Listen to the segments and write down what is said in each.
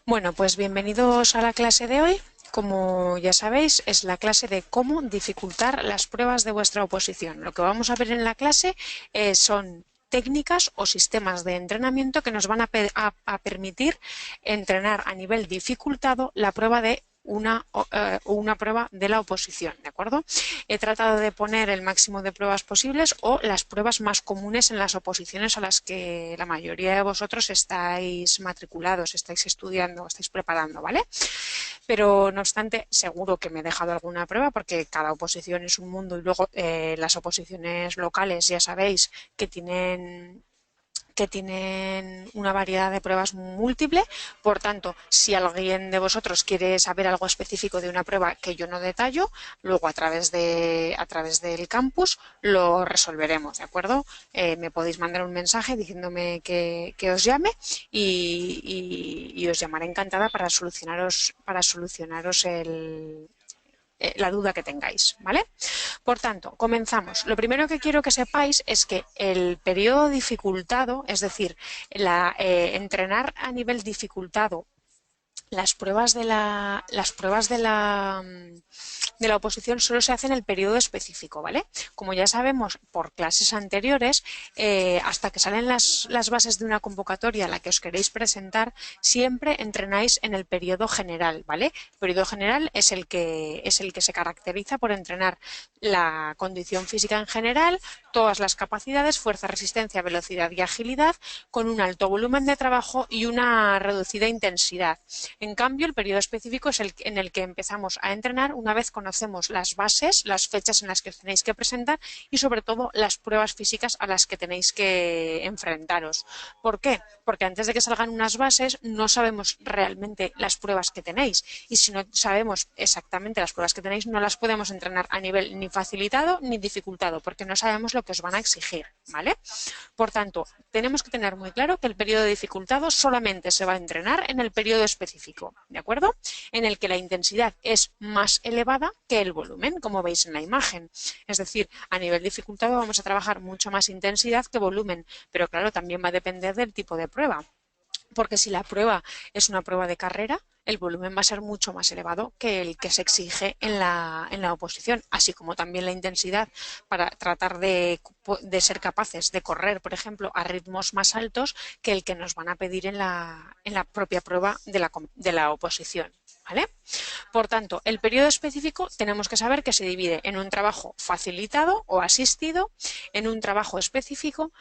Bueno, pues bienvenidos a la clase de hoy. Como ya sabéis, es la clase de cómo dificultar las pruebas de vuestra oposición. Lo que vamos a ver en la clase son técnicas o sistemas de entrenamiento que nos van a permitir entrenar a nivel dificultado la prueba de una prueba de la oposición, ¿de acuerdo? He tratado de poner el máximo de pruebas posibles o las pruebas más comunes en las oposiciones a las que la mayoría de vosotros estáis matriculados, estáis estudiando, estáis preparando, ¿vale? Pero no obstante, seguro que me he dejado alguna prueba porque cada oposición es un mundo y luego las oposiciones locales ya sabéis que tienen una variedad de pruebas múltiple. Por tanto, si alguien de vosotros quiere saber algo específico de una prueba que yo no detallo, luego a través del campus lo resolveremos, ¿de acuerdo? Me podéis mandar un mensaje diciéndome que os llame y os llamaré encantada para solucionaros la duda que tengáis, ¿vale? Por tanto, comenzamos. Lo primero que quiero que sepáis es que el periodo dificultado, es decir, entrenar a nivel dificultado las pruebas de la oposición solo se hacen en el periodo específico, ¿vale? Como ya sabemos por clases anteriores, hasta que salen las bases de una convocatoria a la que os queréis presentar, siempre entrenáis en el periodo general, ¿vale? El periodo general es el que se caracteriza por entrenar la condición física en general, todas las capacidades, fuerza, resistencia, velocidad y agilidad, con un alto volumen de trabajo y una reducida intensidad. En cambio, el periodo específico es el en el que empezamos a entrenar una vez conocemos las bases, las fechas en las que os tenéis que presentar y sobre todo las pruebas físicas a las que tenéis que enfrentaros. ¿Por qué? Porque antes de que salgan unas bases no sabemos realmente las pruebas que tenéis y si no sabemos exactamente las pruebas que tenéis no las podemos entrenar a nivel ni facilitado ni dificultado porque no sabemos lo que os van a exigir, ¿vale? Por tanto, tenemos que tener muy claro que el periodo de dificultado solamente se va a entrenar en el periodo específico, ¿de acuerdo? En el que la intensidad es más elevada que el volumen, como veis en la imagen. Es decir, a nivel dificultado vamos a trabajar mucho más intensidad que volumen, pero claro, también va a depender del tipo de prueba. Porque si la prueba es una prueba de carrera, el volumen va a ser mucho más elevado que el que se exige en la oposición, así como también la intensidad para tratar de ser capaces de correr, por ejemplo, a ritmos más altos que el que nos van a pedir en la propia prueba de la oposición. ¿Vale? Por tanto, el periodo específico tenemos que saber que se divide en un trabajo facilitado o asistido, en un trabajo específico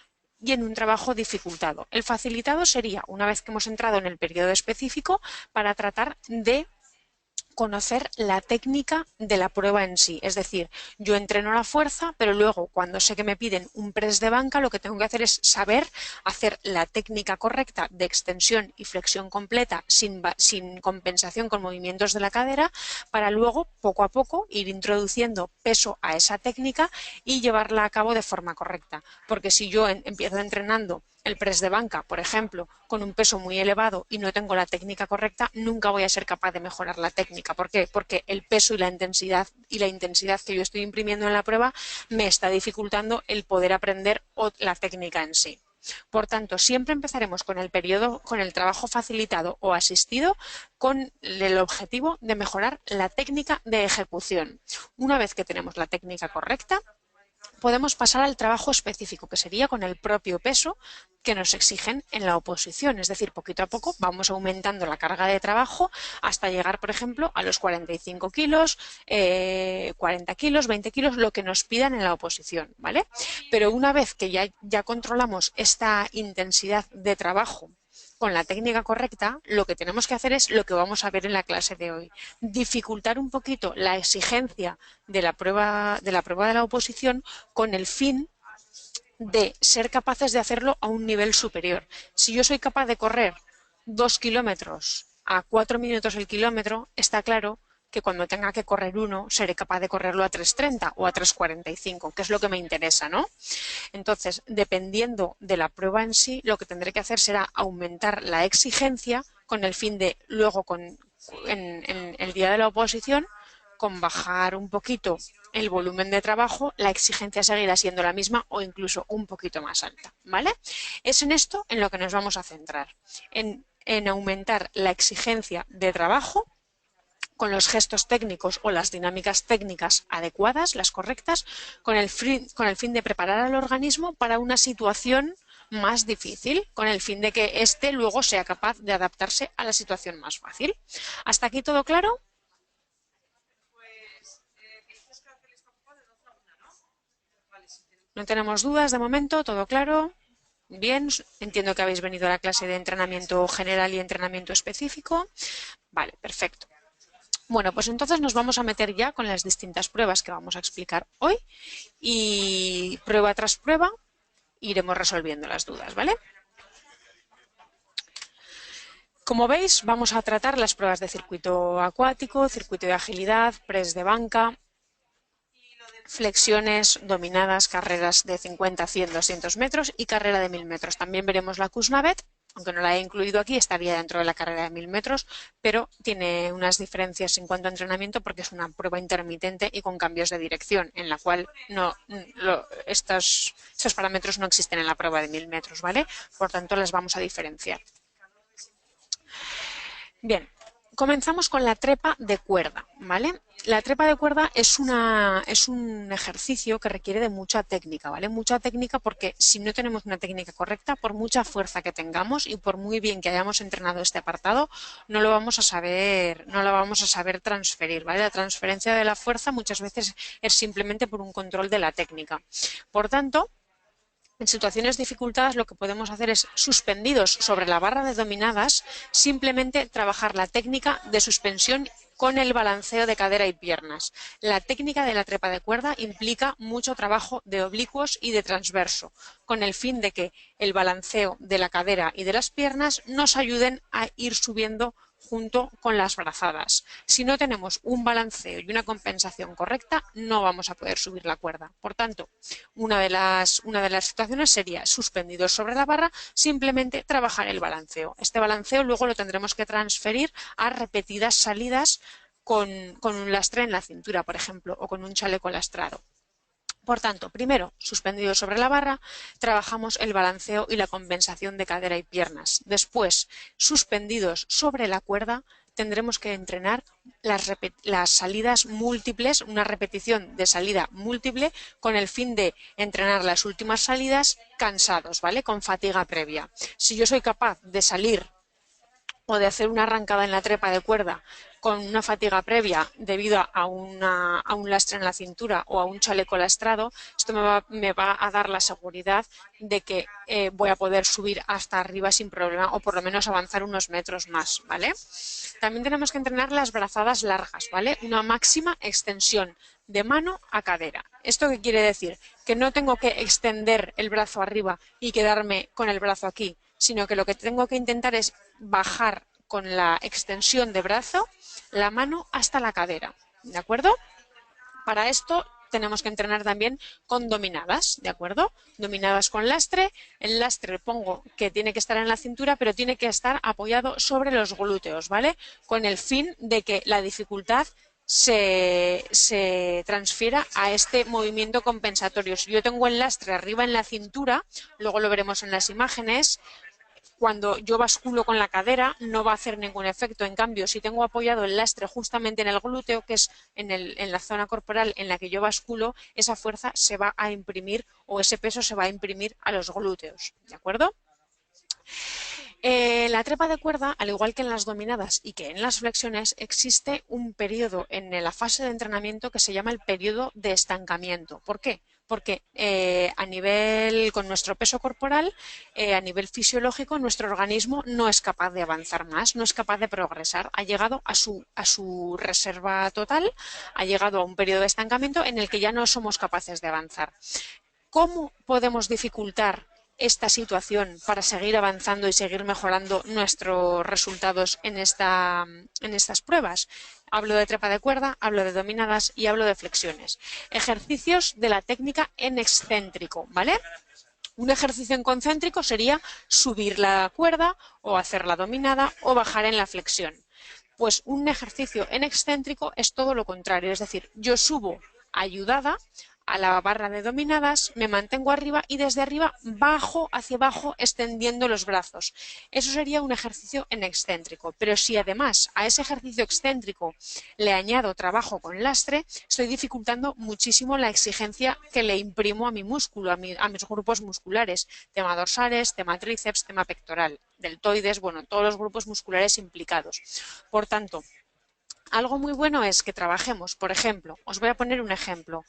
y en un trabajo dificultado. El facilitado sería, una vez que hemos entrado en el periodo específico, para tratar de conocer la técnica de la prueba en sí. Es decir, yo entreno la fuerza, pero luego cuando sé que me piden un press de banca, lo que tengo que hacer es saber hacer la técnica correcta de extensión y flexión completa sin compensación con movimientos de la cadera para luego, poco a poco, ir introduciendo peso a esa técnica y llevarla a cabo de forma correcta. Porque si yo empiezo entrenando el press de banca, por ejemplo, con un peso muy elevado y no tengo la técnica correcta, nunca voy a ser capaz de mejorar la técnica. ¿Por qué? Porque el peso y la intensidad que yo estoy imprimiendo en la prueba me está dificultando el poder aprender la técnica en sí. Por tanto, siempre empezaremos con el trabajo facilitado o asistido con el objetivo de mejorar la técnica de ejecución. Una vez que tenemos la técnica correcta, podemos pasar al trabajo específico, que sería con el propio peso que nos exigen en la oposición. Es decir, poquito a poco vamos aumentando la carga de trabajo hasta llegar, por ejemplo, a los 45 kilos, 40 kilos, 20 kilos, lo que nos pidan en la oposición, ¿vale? Pero una vez que ya controlamos esta intensidad de trabajo con la técnica correcta, lo que tenemos que hacer es lo que vamos a ver en la clase de hoy. Dificultar un poquito la exigencia de la prueba de la oposición con el fin de ser capaces de hacerlo a un nivel superior. Si yo soy capaz de correr 2 kilómetros a 4 minutos el kilómetro, está claro que cuando tenga que correr uno, seré capaz de correrlo a 3:30 o a 3:45, que es lo que me interesa, ¿no? Entonces, dependiendo de la prueba en sí, lo que tendré que hacer será aumentar la exigencia con el fin de luego en el día de la oposición con bajar un poquito el volumen de trabajo, la exigencia seguirá siendo la misma o incluso un poquito más alta, ¿vale? Es en esto en lo que nos vamos a centrar, en aumentar la exigencia de trabajo con los gestos técnicos o las dinámicas técnicas adecuadas, las correctas, con el fin de preparar al organismo para una situación más difícil, con el fin de que éste luego sea capaz de adaptarse a la situación más fácil. ¿Hasta aquí todo claro? No tenemos dudas de momento, todo claro. Bien, entiendo que habéis venido a la clase de entrenamiento general y entrenamiento específico. Vale, perfecto. Bueno, pues entonces nos vamos a meter ya con las distintas pruebas que vamos a explicar hoy y prueba tras prueba iremos resolviendo las dudas, ¿vale? Como veis, vamos a tratar las pruebas de circuito acuático, circuito de agilidad, press de banca, flexiones, dominadas, carreras de 50, 100, 200 metros y carrera de 1000 metros. También veremos la Kuznavet, aunque no la he incluido aquí, estaría dentro de la carrera de 1000 metros, pero tiene unas diferencias en cuanto a entrenamiento porque es una prueba intermitente y con cambios de dirección, en la cual estos parámetros no existen en la prueba de 1000 metros, ¿vale? Por tanto, las vamos a diferenciar. Bien, comenzamos con la trepa de cuerda, ¿vale? La trepa de cuerda es un ejercicio que requiere de mucha técnica, ¿vale? Mucha técnica porque si no tenemos una técnica correcta, por mucha fuerza que tengamos y por muy bien que hayamos entrenado este apartado, no lo vamos a saber transferir, ¿vale? La transferencia de la fuerza muchas veces es simplemente por un control de la técnica. Por tanto, en situaciones dificultadas lo que podemos hacer es, suspendidos sobre la barra de dominadas, simplemente trabajar la técnica de suspensión con el balanceo de cadera y piernas. La técnica de la trepa de cuerda implica mucho trabajo de oblicuos y de transverso, con el fin de que el balanceo de la cadera y de las piernas nos ayuden a ir subiendo junto con las brazadas. Si no tenemos un balanceo y una compensación correcta, no vamos a poder subir la cuerda. Por tanto, una de las situaciones sería, suspendidos sobre la barra, simplemente trabajar el balanceo. Este balanceo luego lo tendremos que transferir a repetidas salidas con un lastre en la cintura, por ejemplo, o con un chaleco lastrado. Por tanto, primero, suspendidos sobre la barra, trabajamos el balanceo y la compensación de cadera y piernas. Después, suspendidos sobre la cuerda, tendremos que entrenar las salidas múltiples, una repetición de salida múltiple, con el fin de entrenar las últimas salidas cansados, ¿vale? Con fatiga previa. Si yo soy capaz de salir o de hacer una arrancada en la trepa de cuerda con una fatiga previa debido a un lastre en la cintura o a un chaleco lastrado, esto me va a dar la seguridad de que voy a poder subir hasta arriba sin problema o por lo menos avanzar unos metros más, ¿vale? También tenemos que entrenar las brazadas largas, ¿vale? Una máxima extensión de mano a cadera. ¿Esto qué quiere decir? Que no tengo que extender el brazo arriba y quedarme con el brazo aquí, sino que lo que tengo que intentar es bajar con la extensión de brazo la mano hasta la cadera, ¿de acuerdo? Para esto tenemos que entrenar también con dominadas, ¿de acuerdo? Dominadas con lastre. El lastre pongo que tiene que estar en la cintura, pero tiene que estar apoyado sobre los glúteos, ¿vale? Con el fin de que la dificultad se transfiera a este movimiento compensatorio. Si yo tengo el lastre arriba en la cintura, luego lo veremos en las imágenes, cuando yo basculo con la cadera no va a hacer ningún efecto. En cambio, si tengo apoyado el lastre justamente en el glúteo, que es en la zona corporal en la que yo basculo, esa fuerza se va a imprimir o ese peso se va a imprimir a los glúteos, ¿de acuerdo? La trepa de cuerda, al igual que en las dominadas y que en las flexiones, existe un periodo en la fase de entrenamiento que se llama el periodo de estancamiento. ¿Por qué? Porque con nuestro peso corporal, a nivel fisiológico, nuestro organismo no es capaz de avanzar más, no es capaz de progresar. Ha llegado a su reserva total, ha llegado a un periodo de estancamiento en el que ya no somos capaces de avanzar. ¿Cómo podemos dificultar esta situación para seguir avanzando y seguir mejorando nuestros resultados en estas pruebas? Hablo de trepa de cuerda, hablo de dominadas y hablo de flexiones. Ejercicios de la técnica en excéntrico, ¿vale? Un ejercicio en concéntrico sería subir la cuerda o hacer la dominada o bajar en la flexión. Pues un ejercicio en excéntrico es todo lo contrario, es decir, yo subo ayudada a la barra de dominadas, me mantengo arriba y desde arriba bajo hacia abajo extendiendo los brazos. Eso sería un ejercicio en excéntrico, pero si además a ese ejercicio excéntrico le añado trabajo con lastre, estoy dificultando muchísimo la exigencia que le imprimo a mi músculo, a mis grupos musculares, tema dorsales, tema tríceps, tema pectoral, deltoides, bueno, todos los grupos musculares implicados. Por tanto, algo muy bueno es que trabajemos, por ejemplo, os voy a poner un ejemplo,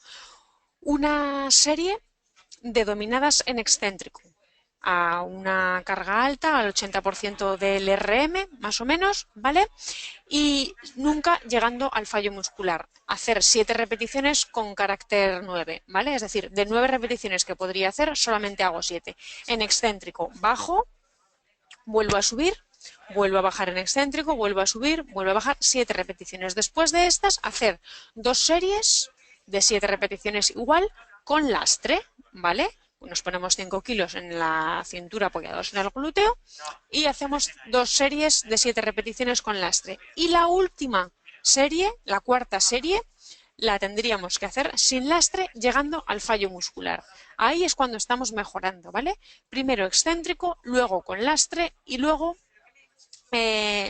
una serie de dominadas en excéntrico a una carga alta, al 80% del RM, más o menos, ¿vale? Y nunca llegando al fallo muscular. Hacer 7 repeticiones con carácter 9, ¿vale? Es decir, de 9 repeticiones que podría hacer, solamente hago 7. En excéntrico, bajo, vuelvo a subir, vuelvo a bajar en excéntrico, vuelvo a subir, vuelvo a bajar, 7 repeticiones. Después de estas, hacer 2 series de 7 repeticiones igual con lastre, ¿vale? Nos ponemos 5 kilos en la cintura apoyados en el glúteo y hacemos 2 series de 7 repeticiones con lastre. Y la última serie, la cuarta serie, la tendríamos que hacer sin lastre llegando al fallo muscular. Ahí es cuando estamos mejorando, ¿vale? Primero excéntrico, luego con lastre y luego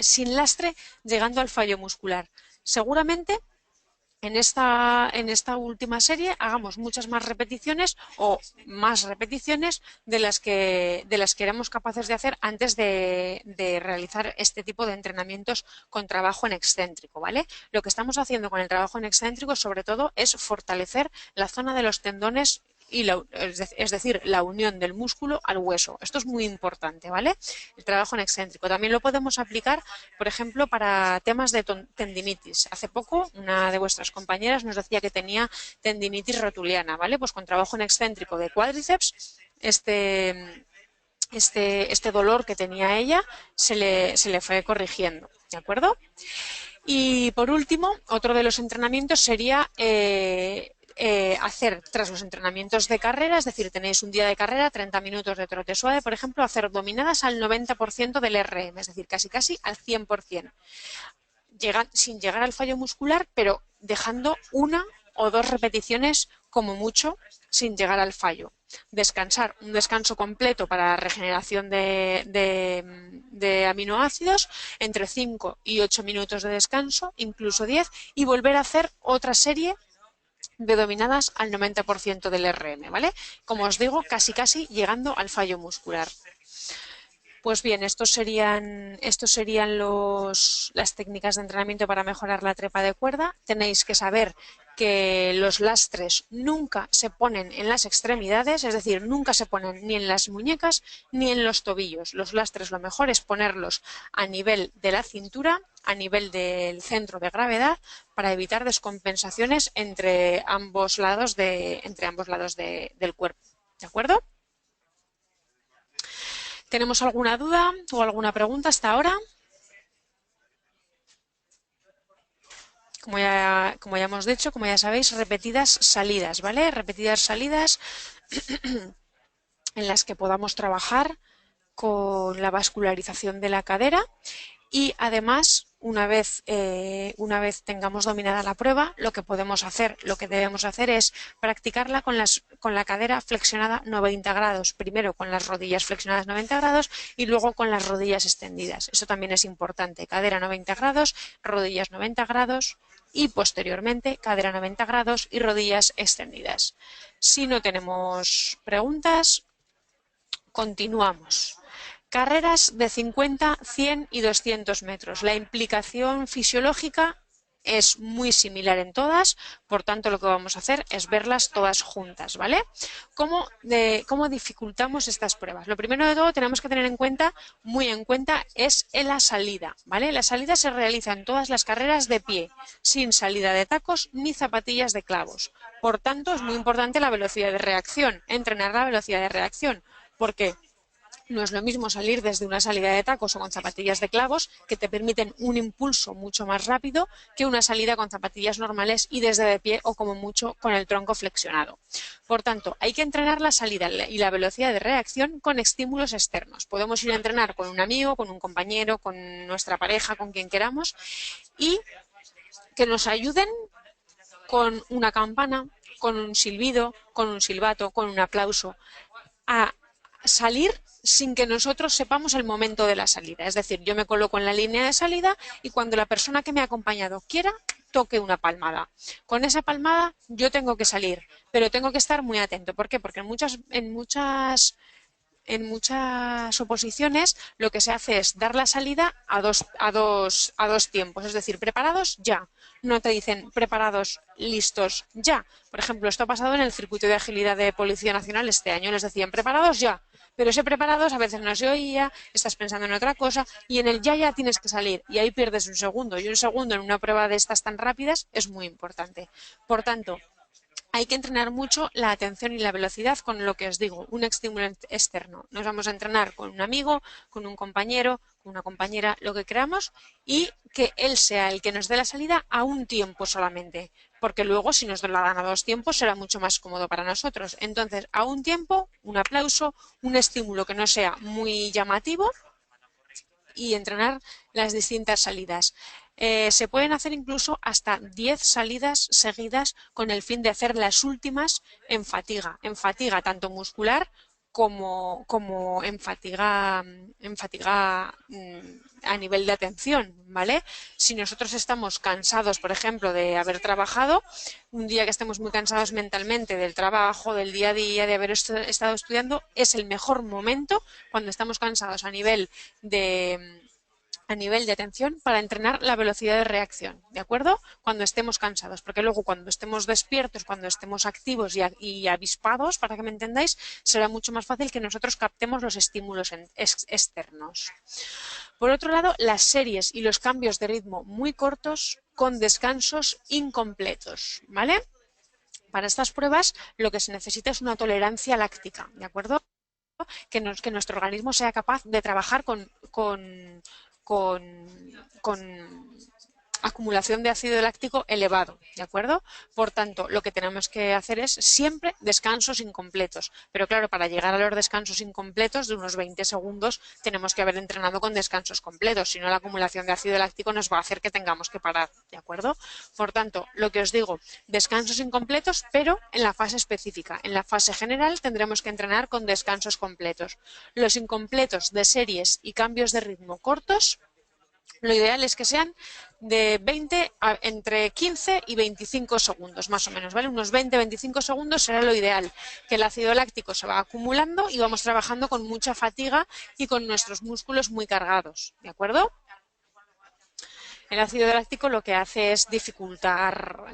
sin lastre llegando al fallo muscular. Seguramente en esta última serie hagamos muchas más repeticiones o más repeticiones de las que éramos capaces de hacer antes de realizar este tipo de entrenamientos con trabajo en excéntrico, ¿vale? Lo que estamos haciendo con el trabajo en excéntrico sobre todo es fortalecer la zona de los tendones y es decir, la unión del músculo al hueso. Esto es muy importante, ¿vale? El trabajo en excéntrico. También lo podemos aplicar, por ejemplo, para temas de tendinitis. Hace poco una de vuestras compañeras nos decía que tenía tendinitis rotuliana, ¿vale? Pues con trabajo en excéntrico de cuádriceps, este dolor que tenía ella se le fue corrigiendo, ¿de acuerdo? Y por último, otro de los entrenamientos sería hacer tras los entrenamientos de carrera, es decir, tenéis un día de carrera, 30 minutos de trote suave, por ejemplo, hacer dominadas al 90% del RM, es decir, casi al 100%, sin llegar al fallo muscular, pero dejando una o 2 repeticiones como mucho sin llegar al fallo. Descansar, un descanso completo para la regeneración de aminoácidos, entre 5 y 8 minutos de descanso, incluso 10, y volver a hacer otra serie de dominadas al 90% del RM, ¿vale? Como os digo, casi llegando al fallo muscular. Pues bien, estos serían las técnicas de entrenamiento para mejorar la trepa de cuerda. Tenéis que saber que los lastres nunca se ponen en las extremidades, es decir, nunca se ponen ni en las muñecas ni en los tobillos. Los lastres lo mejor es ponerlos a nivel de la cintura, a nivel del centro de gravedad, para evitar descompensaciones entre ambos lados del cuerpo. ¿De acuerdo? ¿Tenemos alguna duda o alguna pregunta hasta ahora? Como ya hemos dicho, como ya sabéis, repetidas salidas, ¿vale? Repetidas salidas en las que podamos trabajar con la vascularización de la cadera y además una vez tengamos dominada la prueba, lo que debemos hacer es practicarla con la cadera flexionada 90 grados, primero con las rodillas flexionadas 90 grados y luego con las rodillas extendidas. Eso también es importante, cadera 90 grados, rodillas 90 grados y posteriormente cadera 90 grados y rodillas extendidas. Si no tenemos preguntas, continuamos. Carreras de 50, 100 y 200 metros. La implicación fisiológica es muy similar en todas, por tanto lo que vamos a hacer es verlas todas juntas, ¿vale? ¿Cómo dificultamos estas pruebas? Lo primero de todo tenemos que tener muy en cuenta, es la salida, ¿vale? La salida se realiza en todas las carreras de pie, sin salida de tacos ni zapatillas de clavos. Por tanto, es muy importante la velocidad de reacción, entrenar la velocidad de reacción. ¿Por qué? No es lo mismo salir desde una salida de tacos o con zapatillas de clavos, que te permiten un impulso mucho más rápido, que una salida con zapatillas normales y desde de pie o como mucho con el tronco flexionado. Por tanto, hay que entrenar la salida y la velocidad de reacción con estímulos externos. Podemos ir a entrenar con un amigo, con un compañero, con nuestra pareja, con quien queramos, y que nos ayuden con una campana, con un silbido, con un silbato, con un aplauso, a salir sin que nosotros sepamos el momento de la salida. Es decir, yo me coloco en la línea de salida y cuando la persona que me ha acompañado quiera, toque una palmada. Con esa palmada yo tengo que salir, pero tengo que estar muy atento. ¿Por qué? Porque en muchas oposiciones lo que se hace es dar la salida a dos tiempos, es decir, preparados ya. No te dicen preparados, listos ya. Por ejemplo, esto ha pasado en el circuito de agilidad de Policía Nacional este año, les decían preparados ya. Pero ese preparados a veces no se oía, estás pensando en otra cosa y en el ya tienes que salir y ahí pierdes un segundo. Y un segundo en una prueba de estas tan rápidas es muy importante. Por tanto, hay que entrenar mucho la atención y la velocidad con lo que os digo, un estímulo externo. Nos vamos a entrenar con un amigo, con un compañero, con una compañera, lo que queramos, y que él sea el que nos dé la salida a un tiempo solamente, porque luego si nos la dan a dos tiempos será mucho más cómodo para nosotros. Entonces, a un tiempo, un aplauso, un estímulo que no sea muy llamativo y entrenar las distintas salidas. Se pueden hacer incluso hasta 10 salidas seguidas con el fin de hacer las últimas en fatiga tanto muscular como en fatiga a nivel de atención, ¿vale? Si nosotros estamos cansados, por ejemplo, de haber trabajado, un día que estemos muy cansados mentalmente del trabajo, del día a día, de haber estado estudiando, es el mejor momento cuando estamos cansados a nivel de atención para entrenar la velocidad de reacción, ¿de acuerdo? Cuando estemos cansados, porque luego cuando estemos despiertos, cuando estemos activos y avispados, para que me entendáis, será mucho más fácil que nosotros captemos los estímulos externos. Por otro lado, las series y los cambios de ritmo muy cortos con descansos incompletos, ¿vale? Para estas pruebas lo que se necesita es una tolerancia láctica, ¿de acuerdo? Que nuestro organismo sea capaz de trabajar con acumulación de ácido láctico elevado, ¿de acuerdo? Por tanto, lo que tenemos que hacer es siempre descansos incompletos. Pero claro, para llegar a los descansos incompletos de unos 20 segundos tenemos que haber entrenado con descansos completos, si no la acumulación de ácido láctico nos va a hacer que tengamos que parar, ¿de acuerdo? Por tanto, lo que os digo, descansos incompletos, pero en la fase específica. En la fase general tendremos que entrenar con descansos completos. Los incompletos de series y cambios de ritmo cortos, lo ideal es que sean de entre 15 y 25 segundos, más o menos, ¿vale? Unos 20-25 segundos será lo ideal, que el ácido láctico se va acumulando y vamos trabajando con mucha fatiga y con nuestros músculos muy cargados, ¿de acuerdo? El ácido láctico lo que hace es dificultar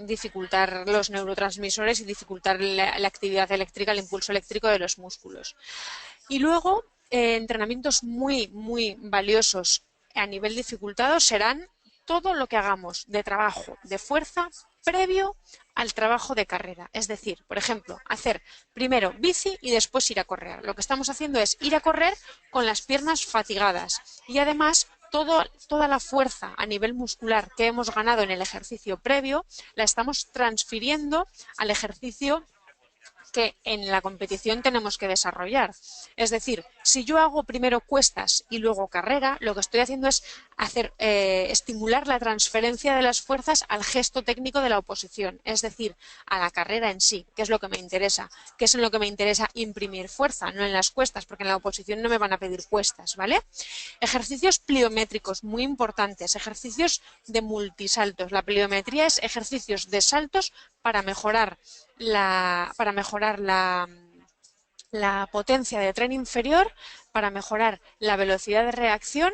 los neurotransmisores y dificultar la actividad eléctrica, el impulso eléctrico de los músculos. Y luego, entrenamientos muy, muy valiosos a nivel dificultado serán todo lo que hagamos de trabajo de fuerza previo al trabajo de carrera. Es decir, por ejemplo, hacer primero bici y después ir a correr. Lo que estamos haciendo es ir a correr con las piernas fatigadas y además toda la fuerza a nivel muscular que hemos ganado en el ejercicio previo la estamos transfiriendo al ejercicio que en la competición tenemos que desarrollar. Es decir, si yo hago primero cuestas y luego carrera, lo que estoy haciendo es estimular la transferencia de las fuerzas al gesto técnico de la oposición, es decir, a la carrera en sí, que es lo que me interesa, que es en lo que me interesa imprimir fuerza, no en las cuestas, porque en la oposición no me van a pedir cuestas, ¿vale? Ejercicios pliométricos, muy importantes, ejercicios de multisaltos. La pliometría es ejercicios de saltos para mejorar la potencia de tren inferior, para mejorar la velocidad de reacción,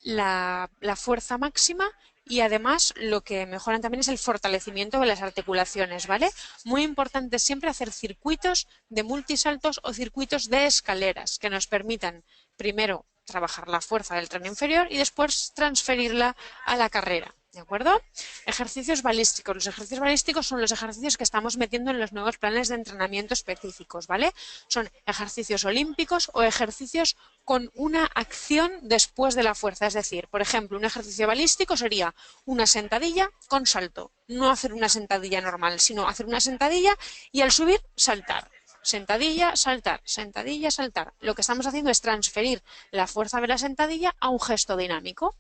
la fuerza máxima y además lo que mejoran también es el fortalecimiento de las articulaciones, ¿vale? Muy importante siempre hacer circuitos de multisaltos o circuitos de escaleras que nos permitan primero trabajar la fuerza del tren inferior y después transferirla a la carrera, ¿De acuerdo? Ejercicios balísticos. Los ejercicios balísticos son los ejercicios que estamos metiendo en los nuevos planes de entrenamiento específicos, ¿vale? Son ejercicios olímpicos o ejercicios con una acción después de la fuerza. Es decir, por ejemplo, un ejercicio balístico sería una sentadilla con salto. No hacer una sentadilla normal, sino hacer una sentadilla y al subir, saltar. Sentadilla, saltar, sentadilla, saltar. Lo que estamos haciendo es transferir la fuerza de la sentadilla a un gesto dinámico.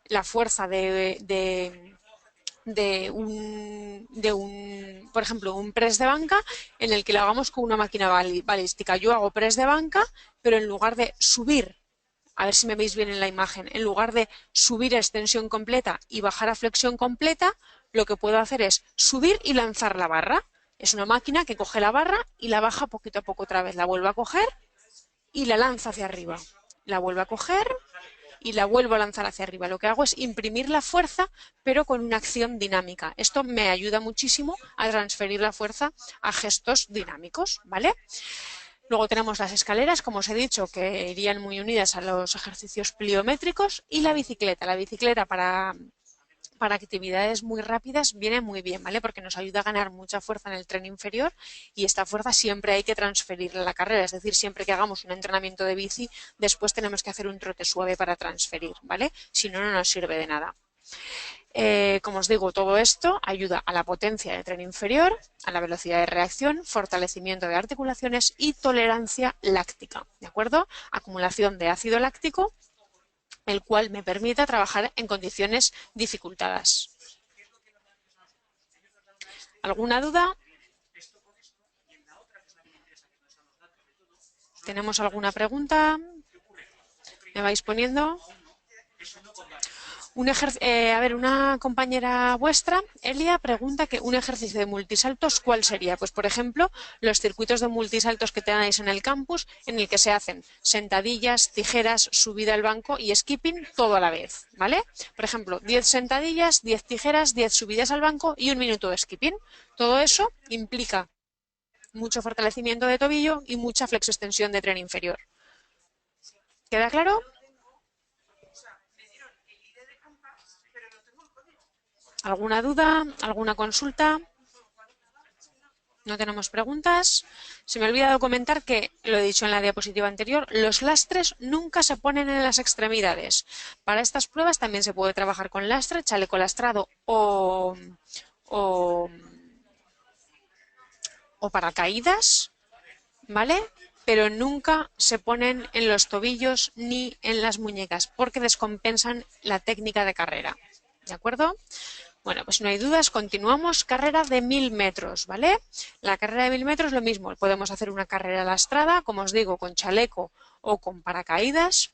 La fuerza por ejemplo, un press de banca en el que lo hagamos con una máquina balística. Yo hago press de banca, pero en lugar de subir, a ver si me veis bien en la imagen, en lugar de subir a extensión completa y bajar a flexión completa, lo que puedo hacer es subir y lanzar la barra. Es una máquina que coge la barra y la baja poquito a poco otra vez. La vuelvo a coger y la lanza hacia arriba. La vuelvo a coger y la vuelvo a lanzar hacia arriba. Lo que hago es imprimir la fuerza, pero con una acción dinámica. Esto me ayuda muchísimo a transferir la fuerza a gestos dinámicos, ¿vale? Luego tenemos las escaleras, como os he dicho, que irían muy unidas a los ejercicios pliométricos, y la bicicleta. La bicicleta para actividades muy rápidas viene muy bien, ¿vale? Porque nos ayuda a ganar mucha fuerza en el tren inferior, y esta fuerza siempre hay que transferirla a la carrera. Es decir, siempre que hagamos un entrenamiento de bici, después tenemos que hacer un trote suave para transferir, ¿vale? Si no, no nos sirve de nada. Como os digo, todo esto ayuda a la potencia del tren inferior, a la velocidad de reacción, fortalecimiento de articulaciones y tolerancia láctica, ¿de acuerdo? Acumulación de ácido láctico, el cual me permite trabajar en condiciones dificultadas. ¿Alguna duda? ¿Tenemos alguna pregunta? ¿Me vais poniendo? Una compañera vuestra, Elia, pregunta que un ejercicio de multisaltos, ¿cuál sería? Pues, por ejemplo, los circuitos de multisaltos que tenéis en el campus, en el que se hacen sentadillas, tijeras, subida al banco y skipping todo a la vez, ¿vale? Por ejemplo, 10 sentadillas, 10 tijeras, 10 subidas al banco y 1 minuto de skipping. Todo eso implica mucho fortalecimiento de tobillo y mucha flexoextensión de tren inferior. ¿Queda claro? ¿Alguna duda? ¿Alguna consulta? ¿No tenemos preguntas? Se me ha olvidado comentar que, lo he dicho en la diapositiva anterior, los lastres nunca se ponen en las extremidades. Para estas pruebas también se puede trabajar con lastre, chaleco lastrado o paracaídas, ¿vale? Pero nunca se ponen en los tobillos ni en las muñecas porque descompensan la técnica de carrera, ¿de acuerdo? Bueno, pues no hay dudas, continuamos. Carrera de 1000 metros, ¿vale? La carrera de 1000 metros lo mismo, podemos hacer una carrera lastrada, como os digo, con chaleco o con paracaídas,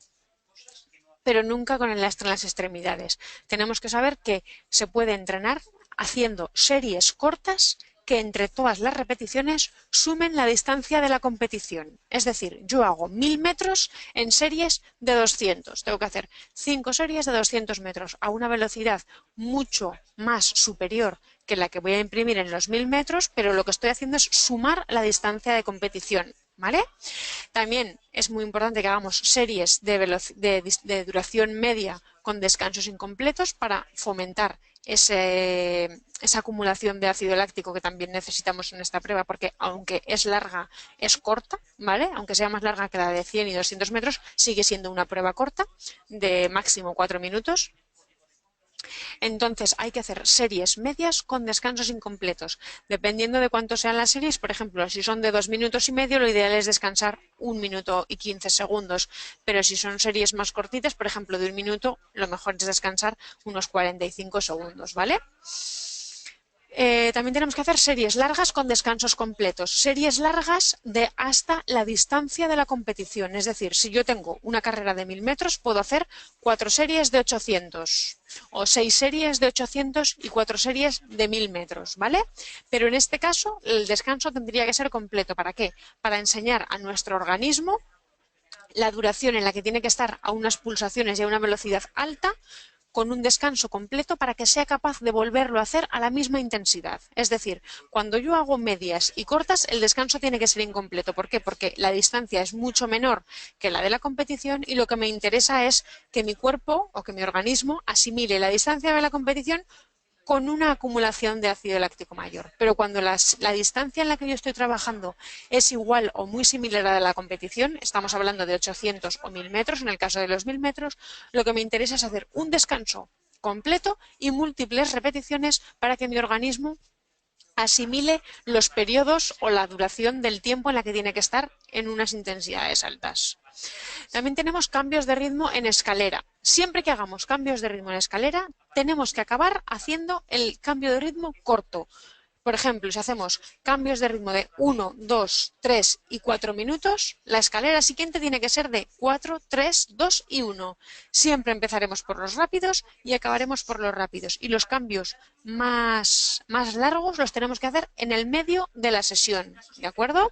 pero nunca con el lastre en las extremidades. Tenemos que saber que se puede entrenar haciendo series cortas que entre todas las repeticiones sumen la distancia de la competición. Es decir, yo hago 1000 metros en series de 200. Tengo que hacer 5 series de 200 metros a una velocidad mucho más superior que la que voy a imprimir en los 1000 metros, pero lo que estoy haciendo es sumar la distancia de competición, ¿vale? También es muy importante que hagamos series de duración media con descansos incompletos para fomentar esa acumulación de ácido láctico que también necesitamos en esta prueba, porque aunque es larga, es corta, ¿vale? Aunque sea más larga que la de 100 y 200 metros, sigue siendo una prueba corta de máximo 4 minutos. Entonces hay que hacer series medias con descansos incompletos. Dependiendo de cuánto sean las series, por ejemplo, si son de 2 minutos y medio, lo ideal es descansar 1 minuto y 15 segundos. Pero si son series más cortitas, por ejemplo, de 1 minuto, lo mejor es descansar unos 45 segundos, ¿vale? También tenemos que hacer series largas con descansos completos, series largas de hasta la distancia de la competición. Es decir, si yo tengo una carrera de 1000 metros, puedo hacer 4 series de 800 o 6 series de 800 y 4 series de 1000 metros, ¿vale? Pero en este caso el descanso tendría que ser completo. ¿Para qué? Para enseñar a nuestro organismo la duración en la que tiene que estar a unas pulsaciones y a una velocidad alta, con un descanso completo para que sea capaz de volverlo a hacer a la misma intensidad. Es decir, cuando yo hago medias y cortas, el descanso tiene que ser incompleto. ¿Por qué? Porque la distancia es mucho menor que la de la competición y lo que me interesa es que mi cuerpo o que mi organismo asimile la distancia de la competición con una acumulación de ácido láctico mayor. Pero cuando la distancia en la que yo estoy trabajando es igual o muy similar a la de la competición, estamos hablando de 800 o 1000 metros, en el caso de los 1000 metros, lo que me interesa es hacer un descanso completo y múltiples repeticiones para que mi organismo asimile los periodos o la duración del tiempo en la que tiene que estar en unas intensidades altas. También tenemos cambios de ritmo en escalera. Siempre que hagamos cambios de ritmo en escalera, tenemos que acabar haciendo el cambio de ritmo corto. Por ejemplo, si hacemos cambios de ritmo de 1, 2, 3 y 4 minutos, la escalera siguiente tiene que ser de 4, 3, 2 y 1. Siempre empezaremos por los rápidos y acabaremos por los rápidos. Y los cambios más largos los tenemos que hacer en el medio de la sesión, ¿de acuerdo?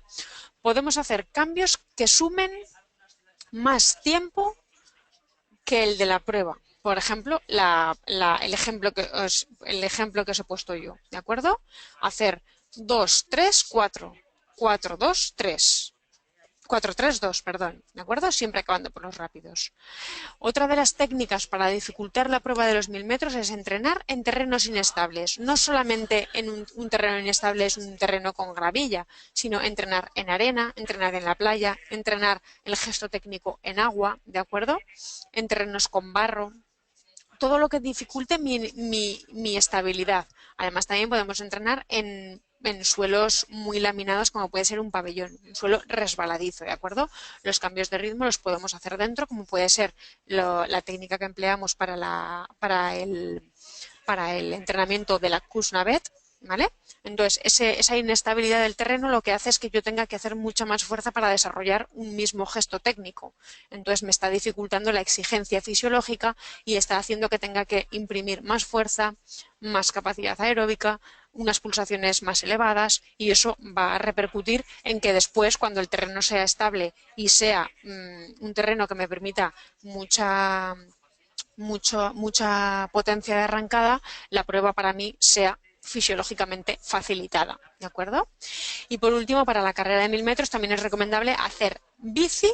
Podemos hacer cambios que sumen más tiempo que el de la prueba. Por ejemplo, el ejemplo que os he puesto yo, ¿de acuerdo? Hacer 2, 3, 4, 4, 2, 3. 4, 3, 2, perdón, ¿de acuerdo? Siempre acabando por los rápidos. Otra de las técnicas para dificultar la prueba de los 1000 metros es entrenar en terrenos inestables. No solamente en un terreno inestable es un terreno con gravilla, sino entrenar en arena, entrenar en la playa, entrenar el gesto técnico en agua, ¿de acuerdo? En terrenos con barro. Todo lo que dificulte mi estabilidad. Además, también podemos entrenar en suelos muy laminados como puede ser un pabellón, un suelo resbaladizo, ¿de acuerdo? Los cambios de ritmo los podemos hacer dentro, como puede ser la técnica que empleamos para el entrenamiento de la Kuznavet, ¿vale? Entonces, esa inestabilidad del terreno lo que hace es que yo tenga que hacer mucha más fuerza para desarrollar un mismo gesto técnico. Entonces, me está dificultando la exigencia fisiológica y está haciendo que tenga que imprimir más fuerza, más capacidad aeróbica, unas pulsaciones más elevadas y eso va a repercutir en que después, cuando el terreno sea estable y sea un terreno que me permita mucha potencia de arrancada, la prueba para mí sea fisiológicamente facilitada, ¿de acuerdo? Y por último, para la carrera de 1000 metros también es recomendable hacer bici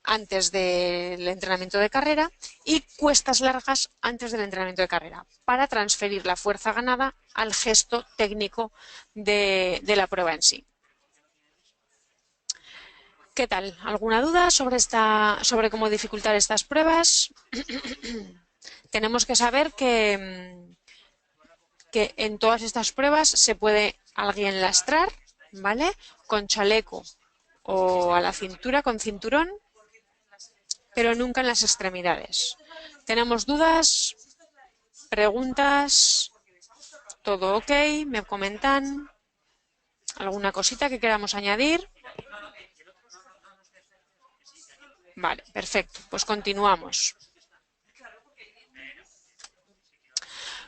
antes del entrenamiento de carrera y cuestas largas antes del entrenamiento de carrera para transferir la fuerza ganada al gesto técnico de la prueba en sí. ¿Qué tal? ¿Alguna duda sobre cómo dificultar estas pruebas? Tenemos que saber que en todas estas pruebas se puede alguien lastrar, ¿vale? Con chaleco o a la cintura con cinturón, pero nunca en las extremidades. ¿Tenemos dudas? ¿Preguntas? ¿Todo ok? ¿Me comentan? ¿Alguna cosita que queramos añadir? Vale, perfecto. Pues continuamos.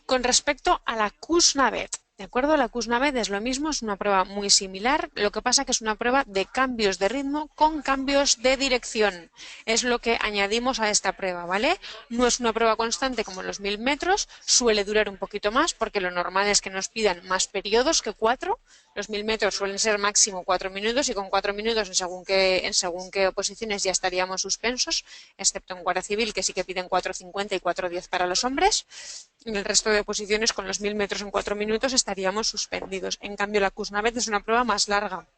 Con respecto a la Kuznavet, ¿de acuerdo? La Kuznavet es lo mismo, es una prueba muy similar, lo que pasa que es una prueba de cambios de ritmo con cambios de dirección. Es lo que añadimos a esta prueba, ¿vale? No es una prueba constante como los 1000 metros, suele durar un poquito más porque lo normal es que nos pidan más periodos que 4. Los 1000 metros suelen ser máximo 4 minutos y con 4 minutos en según qué oposiciones ya estaríamos suspensos, excepto en Guardia Civil que sí que piden 4.50 y 4.10 para los hombres. En el resto de oposiciones con los 1000 metros en 4 minutos estaríamos suspendidos. En cambio, la Kuznavet es una prueba más larga.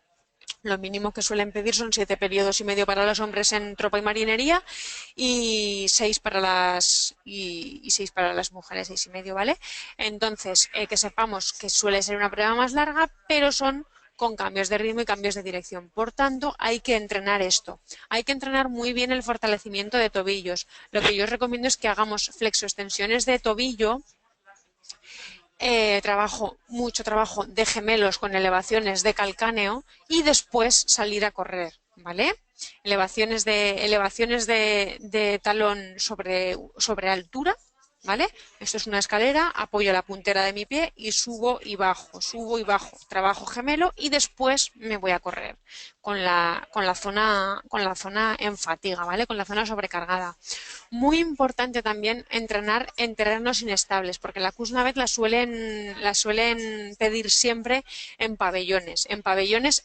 Lo mínimo que suelen pedir son 7 periodos y medio para los hombres en tropa y marinería y 6 para las mujeres, 6 y medio, ¿vale? Entonces, que sepamos que suele ser una prueba más larga, pero son con cambios de ritmo y cambios de dirección. Por tanto, hay que entrenar esto. Hay que entrenar muy bien el fortalecimiento de tobillos. Lo que yo os recomiendo es que hagamos flexoextensiones de tobillo, mucho trabajo de gemelos con elevaciones de calcáneo y después salir a correr, ¿vale? Elevaciones de talón sobre altura ¿vale? Esto es una escalera, apoyo la puntera de mi pie y subo y bajo, trabajo gemelo y después me voy a correr con la zona en fatiga, ¿vale? Con la zona sobrecargada. Muy importante también entrenar en terrenos inestables, porque la Kuznavet la suelen pedir siempre en pabellones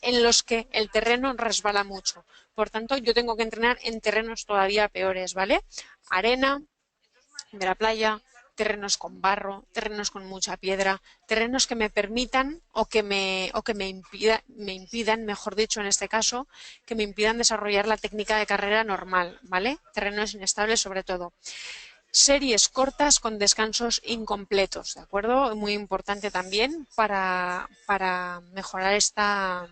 en los que el terreno resbala mucho. Por tanto, yo tengo que entrenar en terrenos todavía peores, ¿vale? Arena de la playa, terrenos con barro, terrenos con mucha piedra, terrenos que me permitan me impidan, mejor dicho en este caso, que me impidan desarrollar la técnica de carrera normal, ¿vale? Terrenos inestables sobre todo. Series cortas con descansos incompletos, ¿de acuerdo? Muy importante también para mejorar esta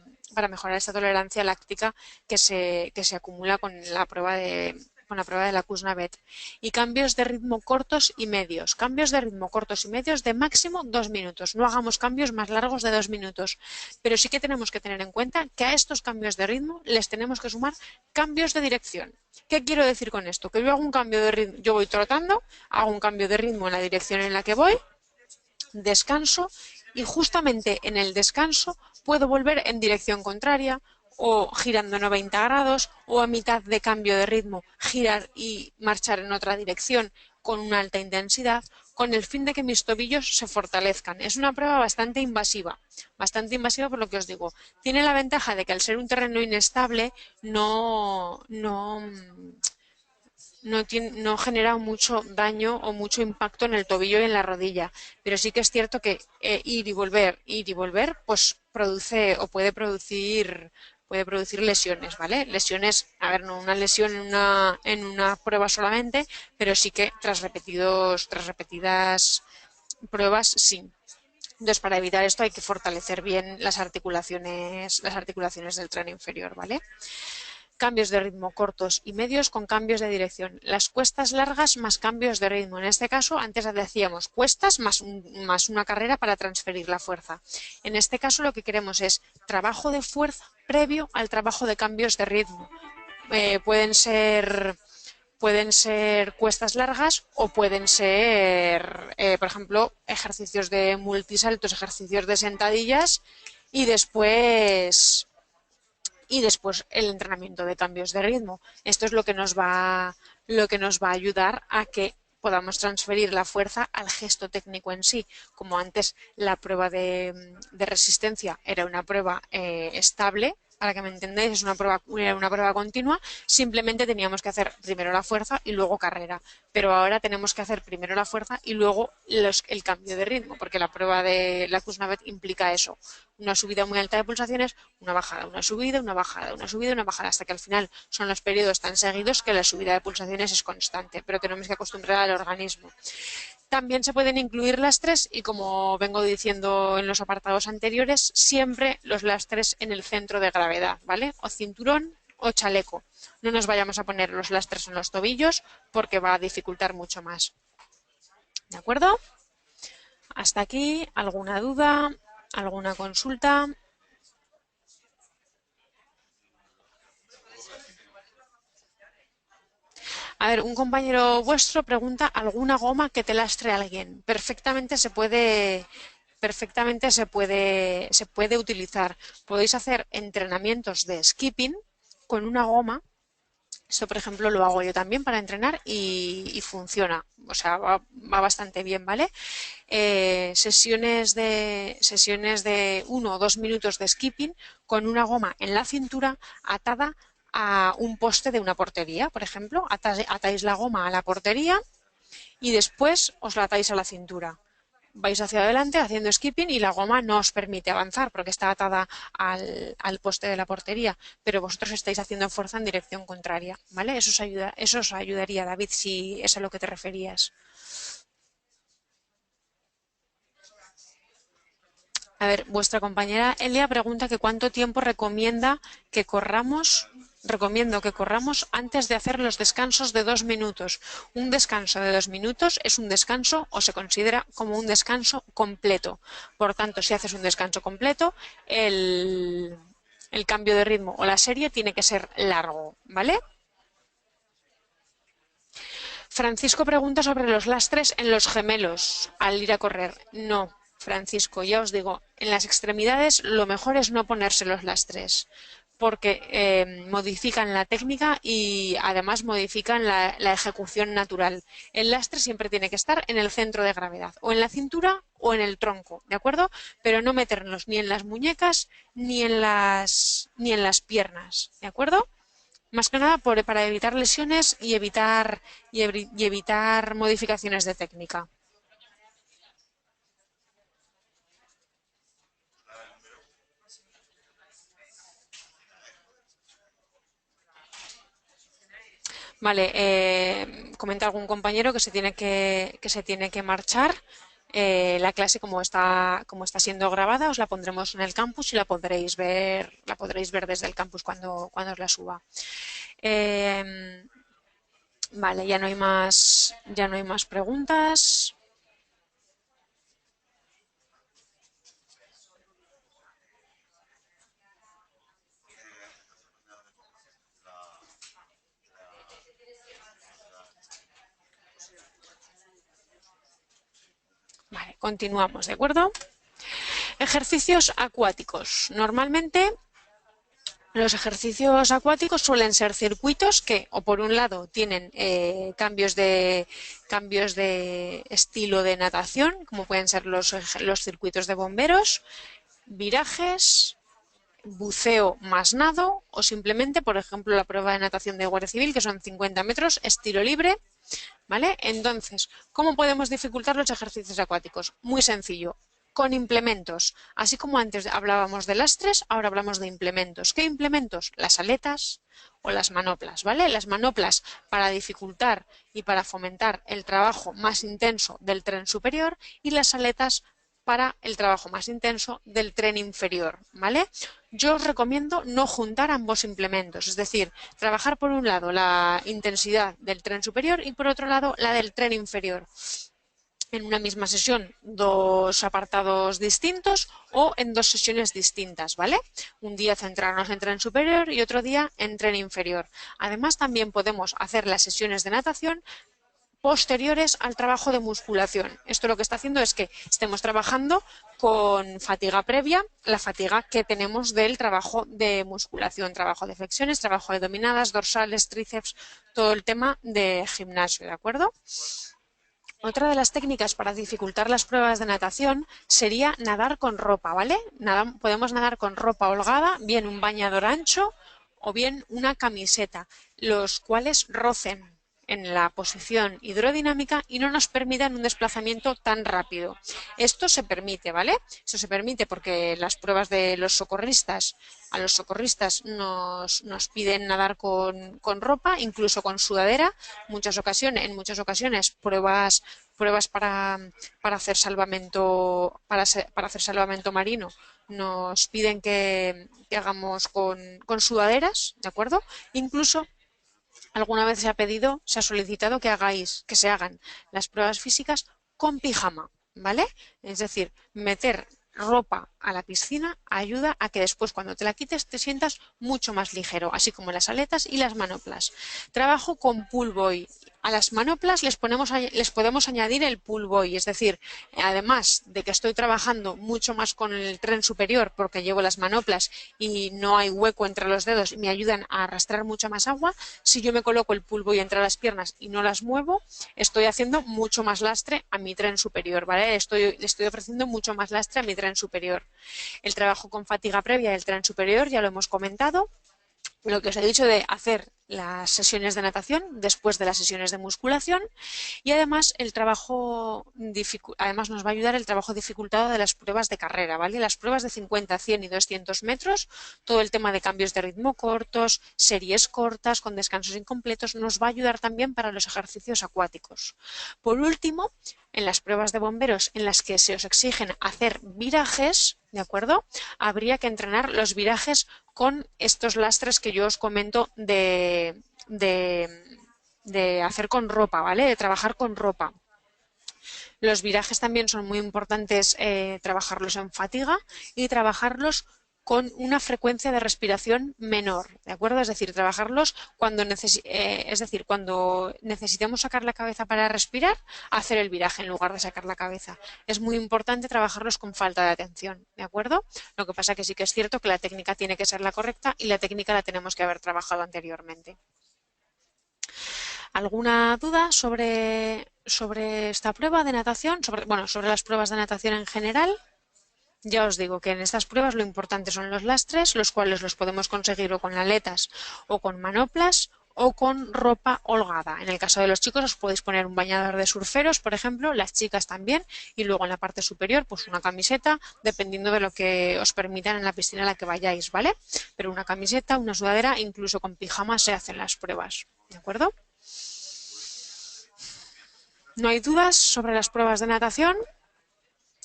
tolerancia láctica que se acumula con la prueba de la Kuznavet. Y cambios de ritmo cortos y medios. Cambios de ritmo cortos y medios de máximo 2 minutos. No hagamos cambios más largos de 2 minutos. Pero sí que tenemos que tener en cuenta que a estos cambios de ritmo les tenemos que sumar cambios de dirección. ¿Qué quiero decir con esto? Que yo hago un cambio de ritmo, yo voy trotando, hago un cambio de ritmo en la dirección en la que voy, descanso y justamente en el descanso puedo volver en dirección contraria o girando 90 grados o a mitad de cambio de ritmo girar y marchar en otra dirección con una alta intensidad con el fin de que mis tobillos se fortalezcan. Es una prueba bastante invasiva por lo que os digo. Tiene la ventaja de que al ser un terreno inestable no genera mucho daño o mucho impacto en el tobillo y en la rodilla, pero sí que es cierto que ir y volver, pues produce o puede producir lesiones, ¿vale? Lesiones, a ver, no una lesión en una prueba solamente, pero sí que tras repetidas pruebas, sí. Entonces, para evitar esto hay que fortalecer bien las articulaciones del tren inferior, ¿vale? Cambios de ritmo cortos y medios con cambios de dirección. Las cuestas largas más cambios de ritmo. En este caso, antes decíamos cuestas más una carrera para transferir la fuerza. En este caso, lo que queremos es trabajo de fuerza previo al trabajo de cambios de ritmo. Pueden ser cuestas largas o pueden ser, por ejemplo, ejercicios de multisaltos, ejercicios de sentadillas y después el entrenamiento de cambios de ritmo. Esto es lo que nos va a ayudar a que podamos transferir la fuerza al gesto técnico en sí. Como antes la prueba de resistencia era una prueba estable, para que me entendáis, era una prueba continua, simplemente teníamos que hacer primero la fuerza y luego carrera. Pero ahora tenemos que hacer primero la fuerza y luego el cambio de ritmo, porque la prueba de la Kuznavet implica eso. Una subida muy alta de pulsaciones, una bajada, una subida, una bajada, una subida, una bajada, hasta que al final son los periodos tan seguidos que la subida de pulsaciones es constante, pero tenemos que acostumbrar al organismo. También se pueden incluir lastres y, como vengo diciendo en los apartados anteriores, siempre los lastres en el centro de gravedad, ¿vale? O cinturón o chaleco. No nos vayamos a poner los lastres en los tobillos porque va a dificultar mucho más. ¿De acuerdo? Hasta aquí, ¿alguna duda? ¿Alguna consulta? A ver, un compañero vuestro pregunta alguna goma que te lastre a alguien. Se puede utilizar. Podéis hacer entrenamientos de skipping con una goma. Esto, por ejemplo, lo hago yo también para entrenar y funciona. O sea, va bastante bien, ¿vale? Sesiones de 1 o 2 minutos de skipping con una goma en la cintura atada a un poste de una portería, por ejemplo. Atáis la goma a la portería y después os la atáis a la cintura. Vais hacia adelante haciendo skipping y la goma no os permite avanzar porque está atada al poste de la portería, pero vosotros estáis haciendo fuerza en dirección contraria, ¿vale? Eso os ayudaría, David, si es a lo que te referías. A ver, vuestra compañera Elia pregunta que cuánto tiempo recomiendo que corramos antes de hacer los descansos de 2 minutos. Un descanso de 2 minutos es un descanso o se considera como un descanso completo. Por tanto, si haces un descanso completo, el cambio de ritmo o la serie tiene que ser largo, ¿vale? Francisco pregunta sobre los lastres en los gemelos al ir a correr. No, Francisco, ya os digo, en las extremidades lo mejor es no ponerse los lastres porque modifican la técnica y además modifican la ejecución natural. El lastre siempre tiene que estar en el centro de gravedad, o en la cintura o en el tronco, ¿de acuerdo? Pero no meternos ni en las muñecas ni en las piernas, ¿de acuerdo? Más que nada para evitar lesiones y evitar modificaciones de técnica. Vale, comenta algún compañero que se tiene que marchar. La clase como está siendo grabada, os la pondremos en el campus y la podréis ver desde el campus cuando os la suba. Vale, ya no hay más preguntas. Vale, continuamos, ¿de acuerdo? Ejercicios acuáticos. Normalmente los ejercicios acuáticos suelen ser circuitos que, o por un lado, tienen cambios de estilo de natación, como pueden ser los circuitos de bomberos, virajes, buceo más nado o simplemente, por ejemplo, la prueba de natación de Guardia Civil, que son 50 metros, estilo libre, ¿vale? Entonces, ¿cómo podemos dificultar los ejercicios acuáticos? Muy sencillo, con implementos. Así como antes hablábamos de lastres, ahora hablamos de implementos. ¿Qué implementos? Las aletas o las manoplas, ¿vale? Las manoplas para dificultar y para fomentar el trabajo más intenso del tren superior y las aletas para el trabajo más intenso del tren inferior, ¿vale? Yo os recomiendo no juntar ambos implementos, es decir, trabajar por un lado la intensidad del tren superior y por otro lado la del tren inferior. En una misma sesión, dos apartados distintos o en dos sesiones distintas, ¿vale? Un día centrarnos en tren superior y otro día en tren inferior. Además, también podemos hacer las sesiones de natación posteriores al trabajo de musculación. Esto lo que está haciendo es que estemos trabajando con fatiga previa, la fatiga que tenemos del trabajo de musculación, trabajo de flexiones, trabajo de dominadas, dorsales, tríceps, todo el tema de gimnasio, ¿de acuerdo? Otra de las técnicas para dificultar las pruebas de natación sería nadar con ropa, ¿vale? Podemos nadar con ropa holgada, bien un bañador ancho o bien una camiseta, los cuales rocen en la posición hidrodinámica y no nos permitan un desplazamiento tan rápido. Esto se permite, ¿vale? Eso se permite porque las pruebas de los socorristas, a los socorristas nos piden nadar con ropa, incluso con sudadera, en muchas ocasiones pruebas para hacer salvamento, para hacer salvamento marino nos piden que hagamos con sudaderas, ¿de acuerdo? Incluso alguna vez se ha solicitado que se hagan las pruebas físicas con pijama, ¿vale? Es decir, meter ropa a la piscina ayuda a que después cuando te la quites te sientas mucho más ligero, así como las aletas y las manoplas. Trabajo con pull buoy. A las manoplas les podemos añadir el pull buoy, es decir, además de que estoy trabajando mucho más con el tren superior porque llevo las manoplas y no hay hueco entre los dedos y me ayudan a arrastrar mucha más agua, si yo me coloco el pull buoy entre las piernas y no las muevo, estoy haciendo mucho más lastre a mi tren superior, ¿vale? Le estoy ofreciendo mucho más lastre a mi tren superior. El trabajo con fatiga previa del tren superior ya lo hemos comentado. Lo que os he dicho de hacer las sesiones de natación después de las sesiones de musculación y además además nos va a ayudar el trabajo dificultado de las pruebas de carrera, ¿vale? Las pruebas de 50, 100 y 200 metros, todo el tema de cambios de ritmo cortos, series cortas con descansos incompletos nos va a ayudar también para los ejercicios acuáticos. Por último, en las pruebas de bomberos en las que se os exigen hacer virajes, ¿de acuerdo? Habría que entrenar los virajes con estos lastres que yo os comento de hacer con ropa, ¿vale? De trabajar con ropa. Los virajes también son muy importantes trabajarlos en fatiga y trabajarlos con una frecuencia de respiración menor, ¿de acuerdo? Es decir, trabajarlos cuando cuando necesitemos sacar la cabeza para respirar, hacer el viraje en lugar de sacar la cabeza. Es muy importante trabajarlos con falta de atención, ¿de acuerdo? Lo que pasa que sí que es cierto que la técnica tiene que ser la correcta y la técnica la tenemos que haber trabajado anteriormente. ¿Alguna duda sobre esta prueba de natación? Sobre las pruebas de natación en general. Ya os digo que en estas pruebas lo importante son los lastres, los cuales los podemos conseguir o con aletas o con manoplas o con ropa holgada. En el caso de los chicos os podéis poner un bañador de surferos, por ejemplo, las chicas también, y luego en la parte superior pues una camiseta, dependiendo de lo que os permitan en la piscina a la que vayáis, ¿vale? Pero una camiseta, una sudadera, incluso con pijama se hacen las pruebas, ¿de acuerdo? No hay dudas sobre las pruebas de natación.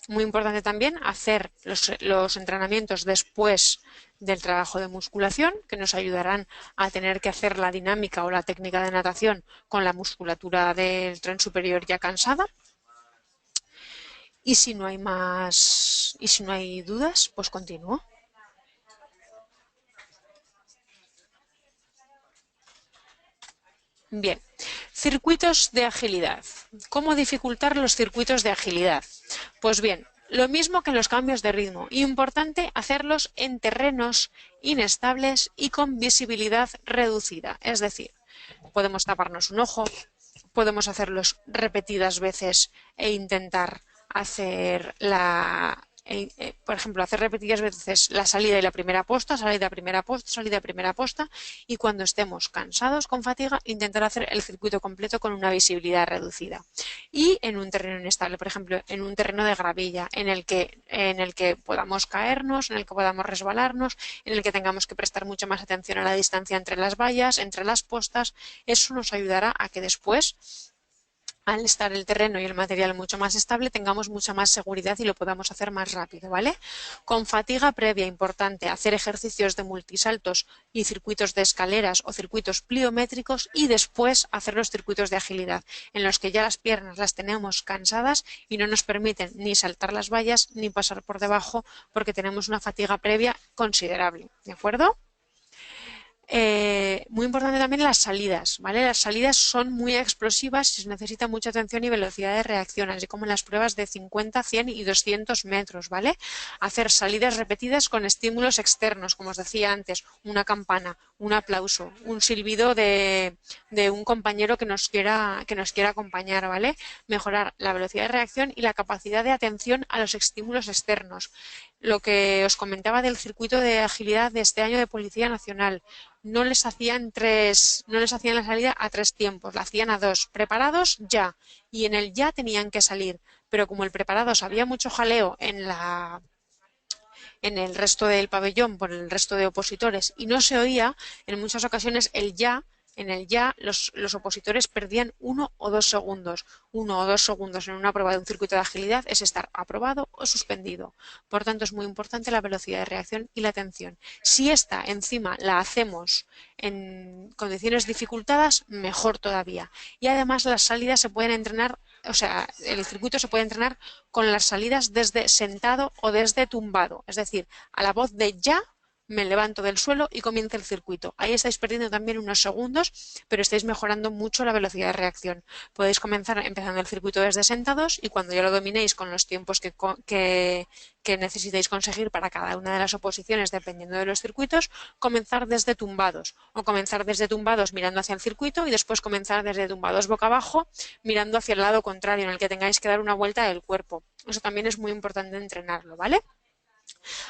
Muy importante también hacer los entrenamientos después del trabajo de musculación, que nos ayudarán a tener que hacer la dinámica o la técnica de natación con la musculatura del tren superior ya cansada. Y si no hay dudas, pues continúo. Bien, circuitos de agilidad. ¿Cómo dificultar los circuitos de agilidad? Pues bien, lo mismo que en los cambios de ritmo. Importante hacerlos en terrenos inestables y con visibilidad reducida. Es decir, podemos taparnos un ojo, podemos hacerlos repetidas veces e intentar hacer por ejemplo, hacer repetidas veces la salida y la primera posta, salida, primera posta, salida, primera posta, y cuando estemos cansados con fatiga, intentar hacer el circuito completo con una visibilidad reducida. Y en un terreno inestable, por ejemplo, en un terreno de gravilla, en el que podamos caernos, en el que podamos resbalarnos, en el que tengamos que prestar mucha más atención a la distancia entre las vallas, entre las postas, eso nos ayudará a que después, al estar el terreno y el material mucho más estable, tengamos mucha más seguridad y lo podamos hacer más rápido, ¿vale? Con fatiga previa, importante, hacer ejercicios de multisaltos y circuitos de escaleras o circuitos pliométricos y después hacer los circuitos de agilidad, en los que ya las piernas las tenemos cansadas y no nos permiten ni saltar las vallas ni pasar por debajo porque tenemos una fatiga previa considerable, ¿de acuerdo? Muy importante también las salidas, ¿vale? Las salidas son muy explosivas y se necesita mucha atención y velocidad de reacción, así como en las pruebas de 50, 100 y 200 metros, ¿vale? Hacer salidas repetidas con estímulos externos, como os decía antes, una campana, un aplauso, un silbido de un compañero que nos quiera acompañar, ¿vale? Mejorar la velocidad de reacción y la capacidad de atención a los estímulos externos. Lo que os comentaba del circuito de agilidad de este año de Policía Nacional. No les hacían la salida a 3 tiempos, la hacían a 2. Preparados ya. Y en el ya tenían que salir. Pero como el preparados había mucho jaleo en el resto del pabellón por el resto de opositores y no se oía, en muchas ocasiones en el ya los opositores perdían 1 o 2 segundos. 1 o 2 segundos en una prueba de un circuito de agilidad es estar aprobado o suspendido. Por tanto, es muy importante la velocidad de reacción y la atención. Si esta encima la hacemos en condiciones dificultadas, mejor todavía. Y además las salidas se pueden entrenar, o sea, el circuito se puede entrenar con las salidas desde sentado o desde tumbado. Es decir, a la voz de ya, me levanto del suelo y comienza el circuito. Ahí estáis perdiendo también unos segundos, pero estáis mejorando mucho la velocidad de reacción. Podéis comenzar empezando el circuito desde sentados y cuando ya lo dominéis con los tiempos que necesitéis conseguir para cada una de las oposiciones, dependiendo de los circuitos, comenzar desde tumbados o comenzar desde tumbados mirando hacia el circuito y después comenzar desde tumbados boca abajo mirando hacia el lado contrario en el que tengáis que dar una vuelta del cuerpo. Eso también es muy importante entrenarlo, ¿vale?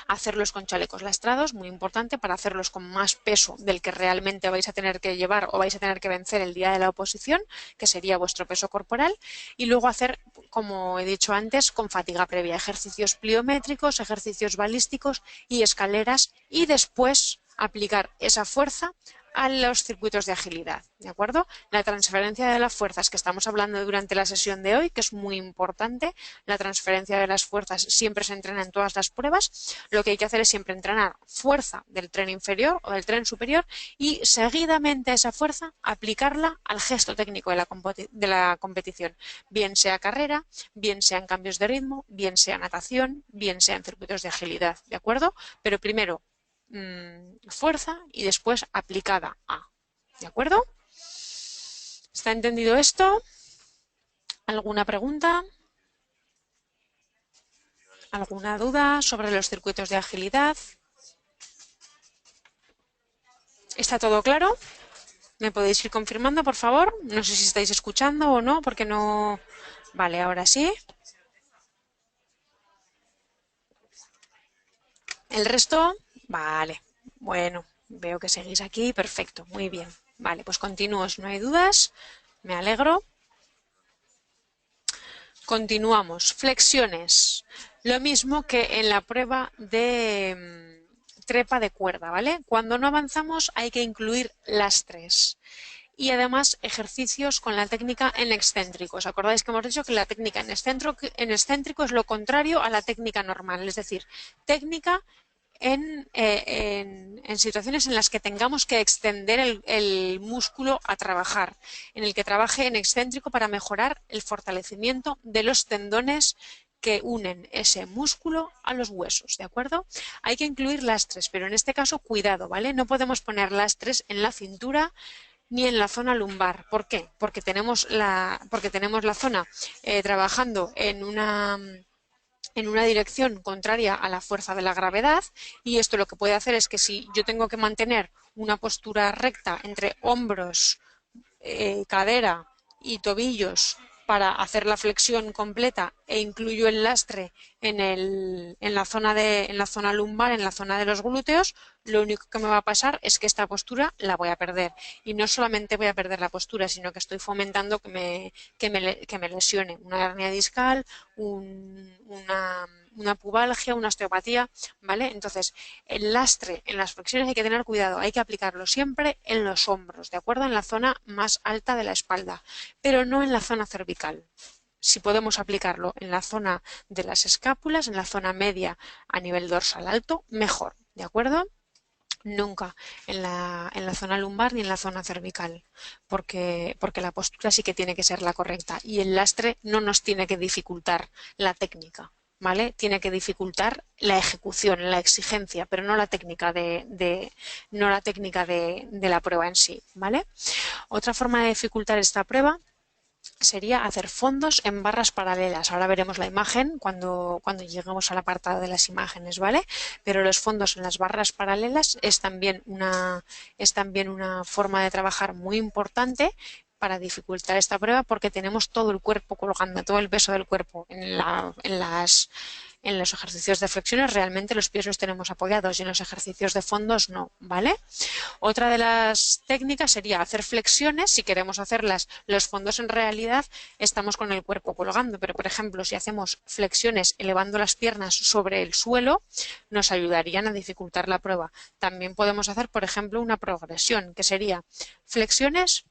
Hacerlos con chalecos lastrados, muy importante, para hacerlos con más peso del que realmente vais a tener que llevar o vais a tener que vencer el día de la oposición, que sería vuestro peso corporal, y luego hacer, como he dicho antes, con fatiga previa, ejercicios pliométricos, ejercicios balísticos y escaleras, y después aplicar esa fuerza a los circuitos de agilidad, ¿de acuerdo? La transferencia de las fuerzas que estamos hablando durante la sesión de hoy, que es muy importante, la transferencia de las fuerzas siempre se entrena en todas las pruebas. Lo que hay que hacer es siempre entrenar fuerza del tren inferior o del tren superior y seguidamente a esa fuerza aplicarla al gesto técnico de la competición, bien sea carrera, bien sea en cambios de ritmo, bien sea natación, bien sea en circuitos de agilidad, ¿de acuerdo? Pero primero fuerza y después aplicada a, ¿de acuerdo? ¿Está entendido esto? ¿Alguna pregunta? ¿Alguna duda sobre los circuitos de agilidad? ¿Está todo claro? ¿Me podéis ir confirmando, por favor? No sé si estáis escuchando o no, porque no... Vale, ahora sí. ¿El resto? Vale. Bueno, veo que seguís aquí. Perfecto, muy bien. Vale, pues continúo, si no hay dudas. Me alegro. Continuamos. Flexiones. Lo mismo que en la prueba de trepa de cuerda, ¿vale? Cuando no avanzamos hay que incluir lastres. Y además ejercicios con la técnica en excéntrico. ¿Os acordáis que hemos dicho que la técnica en excéntrico es lo contrario a la técnica normal? Es decir, técnica en situaciones en las que tengamos que extender el músculo a trabajar, en el que trabaje en excéntrico para mejorar el fortalecimiento de los tendones que unen ese músculo a los huesos, ¿de acuerdo? Hay que incluir lastres, pero en este caso cuidado, ¿vale? No podemos poner lastres en la cintura ni en la zona lumbar. ¿Por qué? Porque tenemos la zona trabajando en una dirección contraria a la fuerza de la gravedad, y esto lo que puede hacer es que si yo tengo que mantener una postura recta entre hombros, cadera y tobillos para hacer la flexión completa e incluyo el lastre en la zona lumbar, en la zona de los glúteos, lo único que me va a pasar es que esta postura la voy a perder. Y no solamente voy a perder la postura, sino que estoy fomentando que me lesione una hernia discal, una pubalgia, una osteopatía, ¿vale? Entonces, el lastre en las flexiones hay que tener cuidado, hay que aplicarlo siempre en los hombros, ¿de acuerdo? En la zona más alta de la espalda, pero no en la zona cervical. Si podemos aplicarlo en la zona de las escápulas, en la zona media a nivel dorsal alto, mejor, ¿de acuerdo? Nunca en la zona lumbar ni en la zona cervical, porque la postura sí que tiene que ser la correcta y el lastre no nos tiene que dificultar la técnica, ¿vale? Tiene que dificultar la ejecución, la exigencia, pero no la técnica de la prueba en sí, ¿vale? Otra forma de dificultar esta prueba sería hacer fondos en barras paralelas. Ahora veremos la imagen cuando lleguemos al apartado de las imágenes, ¿vale? Pero los fondos en las barras paralelas es también una forma de trabajar muy importante para dificultar esta prueba, porque tenemos todo el cuerpo colgando, todo el peso del cuerpo en los ejercicios de flexiones. Realmente los pies los tenemos apoyados y en los ejercicios de fondos no, ¿vale? Otra de las técnicas sería hacer flexiones. Si queremos hacerlas los fondos, en realidad estamos con el cuerpo colgando, pero por ejemplo si hacemos flexiones elevando las piernas sobre el suelo, nos ayudarían a dificultar la prueba. También podemos hacer, por ejemplo, una progresión, que sería flexiones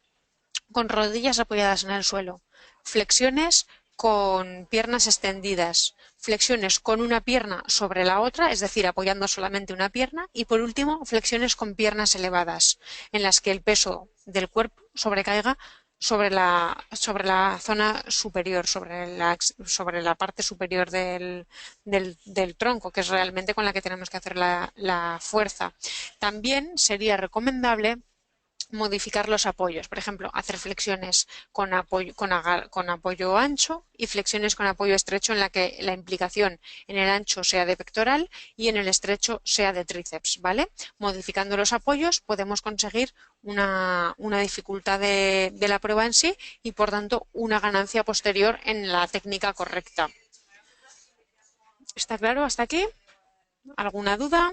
con rodillas apoyadas en el suelo, flexiones con piernas extendidas, flexiones con una pierna sobre la otra, es decir, apoyando solamente una pierna, y por último, flexiones con piernas elevadas, en las que el peso del cuerpo sobrecaiga sobre la zona superior, sobre la parte superior del tronco, que es realmente con la que tenemos que hacer la fuerza. También sería recomendable modificar los apoyos, por ejemplo, hacer flexiones con apoyo ancho y flexiones con apoyo estrecho, en la que la implicación en el ancho sea de pectoral y en el estrecho sea de tríceps, ¿vale? Modificando los apoyos podemos conseguir una dificultad de la prueba en sí y, por tanto, una ganancia posterior en la técnica correcta. ¿Está claro hasta aquí? ¿Alguna duda?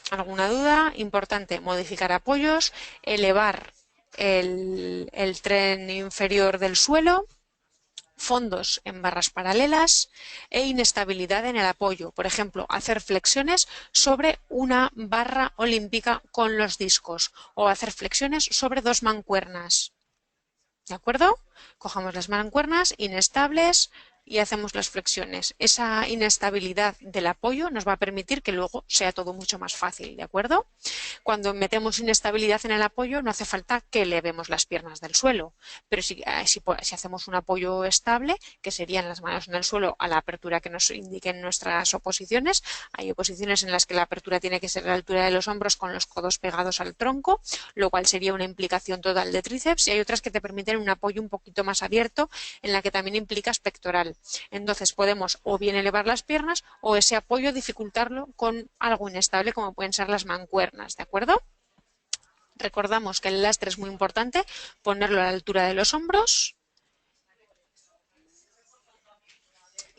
¿Alguna duda? Importante, modificar apoyos, elevar el tren inferior del suelo fondos en barras paralelas e inestabilidad en el apoyo. Por ejemplo, hacer flexiones sobre una barra olímpica con los discos o hacer flexiones sobre dos mancuernas. ¿De acuerdo? Cogemos las mancuernas inestables y hacemos las flexiones. Esa inestabilidad del apoyo nos va a permitir que luego sea todo mucho más fácil, ¿de acuerdo? Cuando metemos inestabilidad en el apoyo no hace falta que elevemos las piernas del suelo, pero si hacemos un apoyo estable, que serían las manos en el suelo a la apertura que nos indiquen nuestras oposiciones, hay oposiciones en las que la apertura tiene que ser a la altura de los hombros con los codos pegados al tronco, lo cual sería una implicación total de tríceps, y hay otras que te permiten un apoyo un poquito más abierto, en la que también implicas pectoral. Entonces podemos o bien elevar las piernas o ese apoyo dificultarlo con algo inestable como pueden ser las mancuernas, ¿de acuerdo? Recordamos que el lastre es muy importante, ponerlo a la altura de los hombros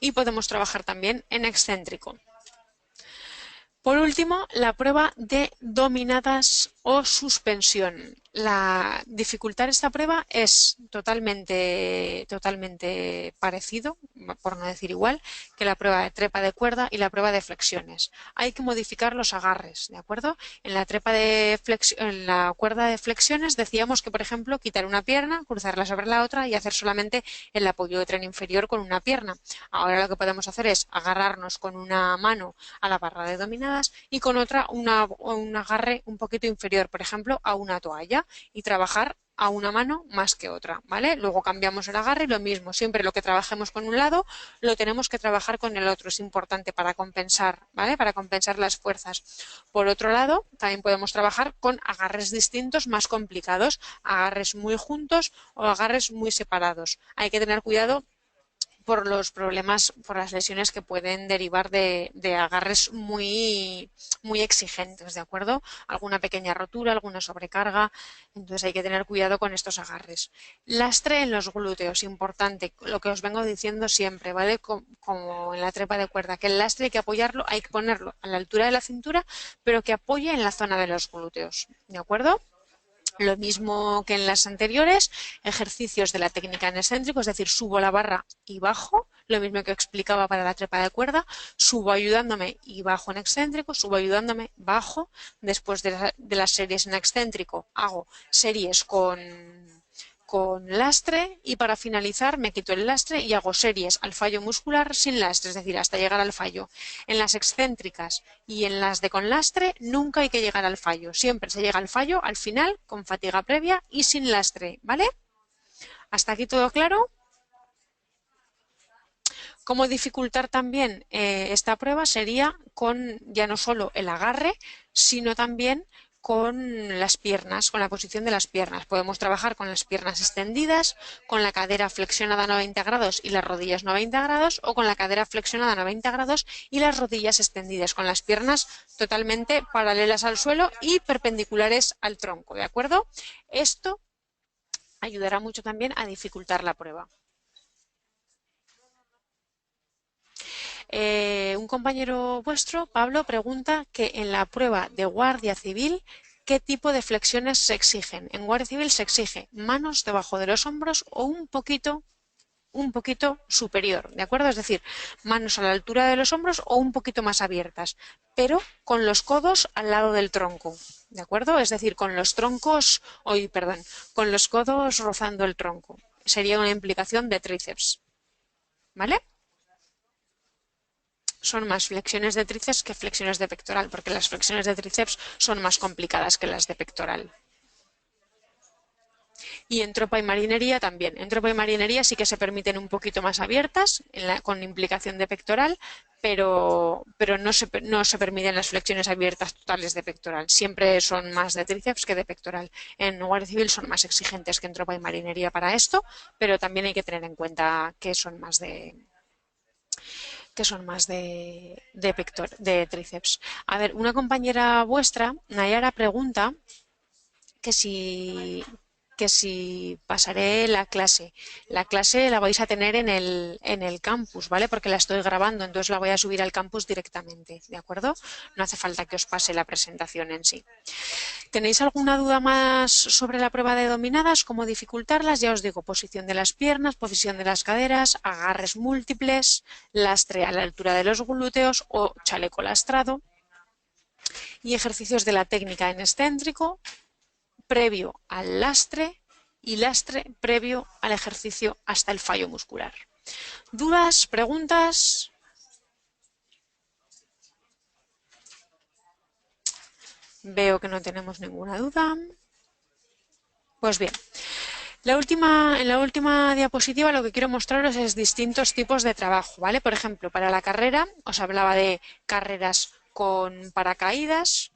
y podemos trabajar también en excéntrico. Por último, la prueba de dominadas o suspensión. La dificultad de esta prueba es totalmente parecido, por no decir igual, que la prueba de trepa de cuerda y la prueba de flexiones. Hay que modificar los agarres, ¿de acuerdo? En la cuerda de flexiones decíamos que, por ejemplo, quitar una pierna, cruzarla sobre la otra y hacer solamente el apoyo de tren inferior con una pierna. Ahora lo que podemos hacer es agarrarnos con una mano a la barra de dominadas y con otra un agarre un poquito inferior, por ejemplo, a una toalla, y trabajar a una mano más que otra, ¿vale? Luego cambiamos el agarre y lo mismo, siempre lo que trabajemos con un lado lo tenemos que trabajar con el otro, es importante para compensar, ¿vale? Para compensar las fuerzas. Por otro lado, también podemos trabajar con agarres distintos más complicados, agarres muy juntos o agarres muy separados. Hay que tener cuidado por los problemas, por las lesiones que pueden derivar de agarres muy exigentes, ¿de acuerdo? Alguna pequeña rotura, alguna sobrecarga, entonces hay que tener cuidado con estos agarres. Lastre en los glúteos, importante, lo que os vengo diciendo siempre, ¿vale? Como en la trepa de cuerda, que el lastre hay que apoyarlo, hay que ponerlo a la altura de la cintura, pero que apoye en la zona de los glúteos, ¿de acuerdo? Lo mismo que en las anteriores, ejercicios de la técnica en excéntrico, es decir, subo la barra y bajo, lo mismo que explicaba para la trepa de cuerda, subo ayudándome y bajo en excéntrico, subo ayudándome, bajo. Después de las series en excéntrico hago series con lastre y para finalizar me quito el lastre y hago series al fallo muscular sin lastre, es decir, hasta llegar al fallo. En las excéntricas y en las de con lastre nunca hay que llegar al fallo, siempre se llega al fallo al final con fatiga previa y sin lastre, ¿vale? ¿Hasta aquí todo claro? Cómo dificultar también esta prueba sería con ya no solo el agarre, sino también con las piernas, con la posición de las piernas. Podemos trabajar con las piernas extendidas, con la cadera flexionada a 90 grados y las rodillas 90 grados, o con la cadera flexionada a 90 grados y las rodillas extendidas, con las piernas totalmente paralelas al suelo y perpendiculares al tronco, ¿de acuerdo? Esto ayudará mucho también a dificultar la prueba. Un compañero vuestro, Pablo, pregunta que en la prueba de Guardia Civil, ¿qué tipo de flexiones se exigen? En Guardia Civil se exige manos debajo de los hombros o un poquito superior, ¿de acuerdo? Es decir, manos a la altura de los hombros o un poquito más abiertas, pero con los codos al lado del tronco, ¿de acuerdo? Es decir, con los con los codos rozando el tronco. Sería una implicación de tríceps, ¿vale? Son más flexiones de tríceps que flexiones de pectoral, porque las flexiones de tríceps son más complicadas que las de pectoral. Y en tropa y marinería también. En tropa y marinería sí que se permiten un poquito más abiertas, con implicación de pectoral, pero no se permiten las flexiones abiertas totales de pectoral. Siempre son más de tríceps que de pectoral. En Guardia Civil son más exigentes que en tropa y marinería para esto, pero también hay que tener en cuenta que son más de tríceps. A ver, una compañera vuestra, Nayara, pregunta que si que si pasaré la clase. La clase la vais a tener en el campus, ¿vale? Porque la estoy grabando, entonces la voy a subir al campus directamente, ¿de acuerdo? No hace falta que os pase la presentación en sí. ¿Tenéis alguna duda más sobre la prueba de dominadas? ¿Cómo dificultarlas? Ya os digo, posición de las piernas, posición de las caderas, agarres múltiples, lastre a la altura de los glúteos o chaleco lastrado y ejercicios de la técnica en excéntrico previo al lastre y lastre previo al ejercicio hasta el fallo muscular. ¿Dudas? ¿Preguntas? Veo que no tenemos ninguna duda. Pues bien, en la última diapositiva lo que quiero mostraros es distintos tipos de trabajo, ¿vale? Por ejemplo, para la carrera os hablaba de carreras con paracaídas,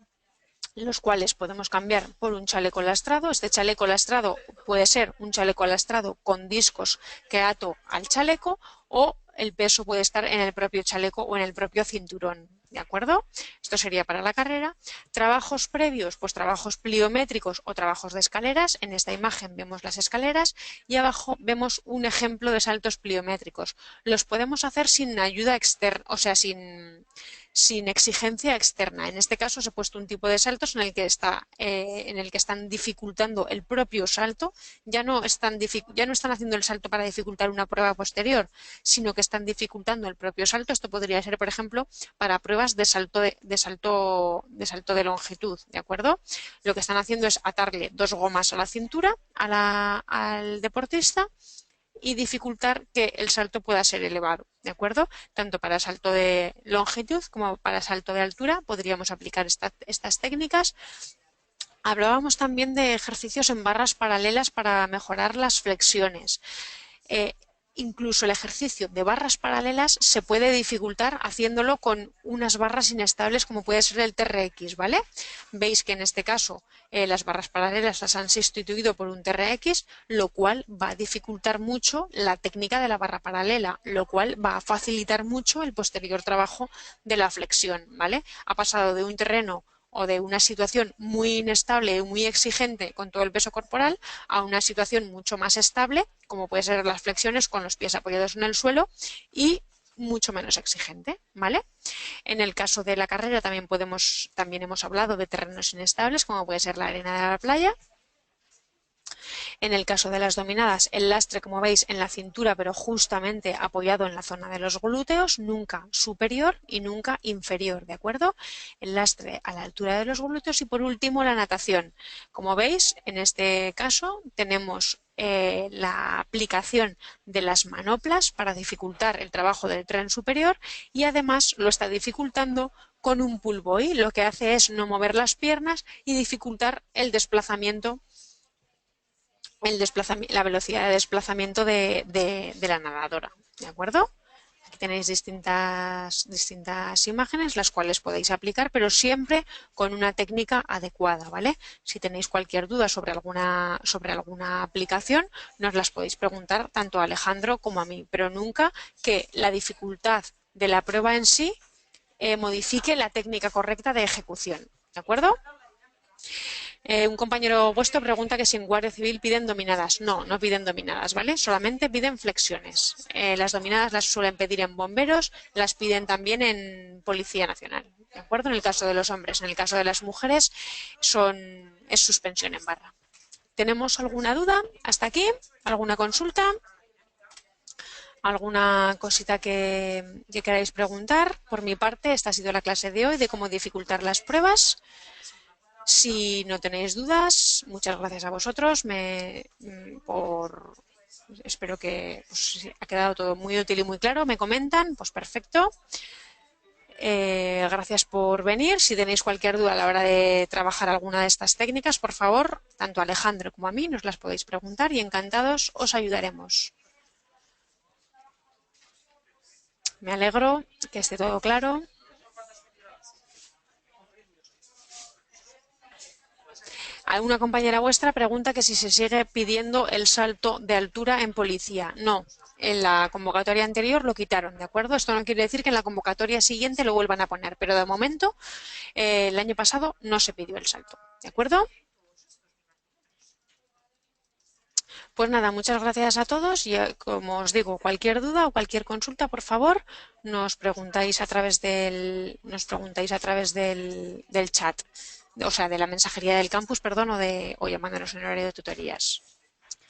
los cuales podemos cambiar por un chaleco lastrado. Este chaleco lastrado puede ser un chaleco lastrado con discos que ato al chaleco o el peso puede estar en el propio chaleco o en el propio cinturón, ¿de acuerdo? Esto sería para la carrera. Trabajos previos, pues trabajos pliométricos o trabajos de escaleras. En esta imagen vemos las escaleras y abajo vemos un ejemplo de saltos pliométricos. Los podemos hacer sin ayuda externa, o sea, sin exigencia externa. En este caso os he puesto un tipo de saltos en el que están dificultando el propio salto. Ya no están haciendo el salto para dificultar una prueba posterior, sino que están dificultando el propio salto. Esto podría ser, por ejemplo, para pruebas de salto de longitud, ¿de acuerdo? Lo que están haciendo es atarle dos gomas a la cintura al deportista y dificultar que el salto pueda ser elevado, ¿de acuerdo? Tanto para salto de longitud como para salto de altura podríamos aplicar estas técnicas. Hablábamos también de ejercicios en barras paralelas para mejorar las flexiones. Incluso el ejercicio de barras paralelas se puede dificultar haciéndolo con unas barras inestables como puede ser el TRX, ¿vale? Veis que en este caso las barras paralelas las han sustituido por un TRX, lo cual va a dificultar mucho la técnica de la barra paralela, lo cual va a facilitar mucho el posterior trabajo de la flexión, ¿vale? Ha pasado de un terreno o de una situación muy inestable y muy exigente con todo el peso corporal a una situación mucho más estable, como puede ser las flexiones con los pies apoyados en el suelo y mucho menos exigente, ¿vale? En el caso de la carrera también hemos hablado de terrenos inestables, como puede ser la arena de la playa. En el caso de las dominadas, el lastre, como veis, en la cintura, pero justamente apoyado en la zona de los glúteos, nunca superior y nunca inferior, ¿de acuerdo? El lastre a la altura de los glúteos y por último la natación. Como veis, en este caso tenemos la aplicación de las manoplas para dificultar el trabajo del tren superior y además lo está dificultando con un pull buoy. Lo que hace es no mover las piernas y dificultar el desplazamiento, la velocidad de desplazamiento de la nadadora, ¿de acuerdo? Aquí tenéis distintas imágenes, las cuales podéis aplicar, pero siempre con una técnica adecuada, ¿vale? Si tenéis cualquier duda sobre alguna aplicación, nos las podéis preguntar tanto a Alejandro como a mí, pero nunca que la dificultad de la prueba en sí modifique la técnica correcta de ejecución, ¿de acuerdo? Un compañero vuestro pregunta que si en Guardia Civil piden dominadas. No, no piden dominadas, ¿vale? Solamente piden flexiones. Las dominadas las suelen pedir en bomberos, las piden también en Policía Nacional, ¿de acuerdo? En el caso de los hombres. En el caso de las mujeres es suspensión en barra. ¿Tenemos alguna duda hasta aquí? ¿Alguna consulta? ¿Alguna cosita que queráis preguntar? Por mi parte, esta ha sido la clase de hoy de cómo dificultar las pruebas. Si no tenéis dudas, muchas gracias a vosotros. Espero que os ha quedado todo muy útil y muy claro. Me comentan, pues perfecto. Gracias por venir. Si tenéis cualquier duda a la hora de trabajar alguna de estas técnicas, por favor, tanto a Alejandro como a mí nos las podéis preguntar y encantados os ayudaremos. Me alegro que esté todo claro. Alguna compañera vuestra pregunta que si se sigue pidiendo el salto de altura en policía. No, en la convocatoria anterior lo quitaron, ¿de acuerdo? Esto no quiere decir que en la convocatoria siguiente lo vuelvan a poner, pero de momento el año pasado no se pidió el salto, ¿de acuerdo? Pues nada, muchas gracias a todos y como os digo, cualquier duda o cualquier consulta, por favor, nos preguntáis a través del chat, o sea, de la mensajería del campus, perdón, o llamándonos en horario de tutorías.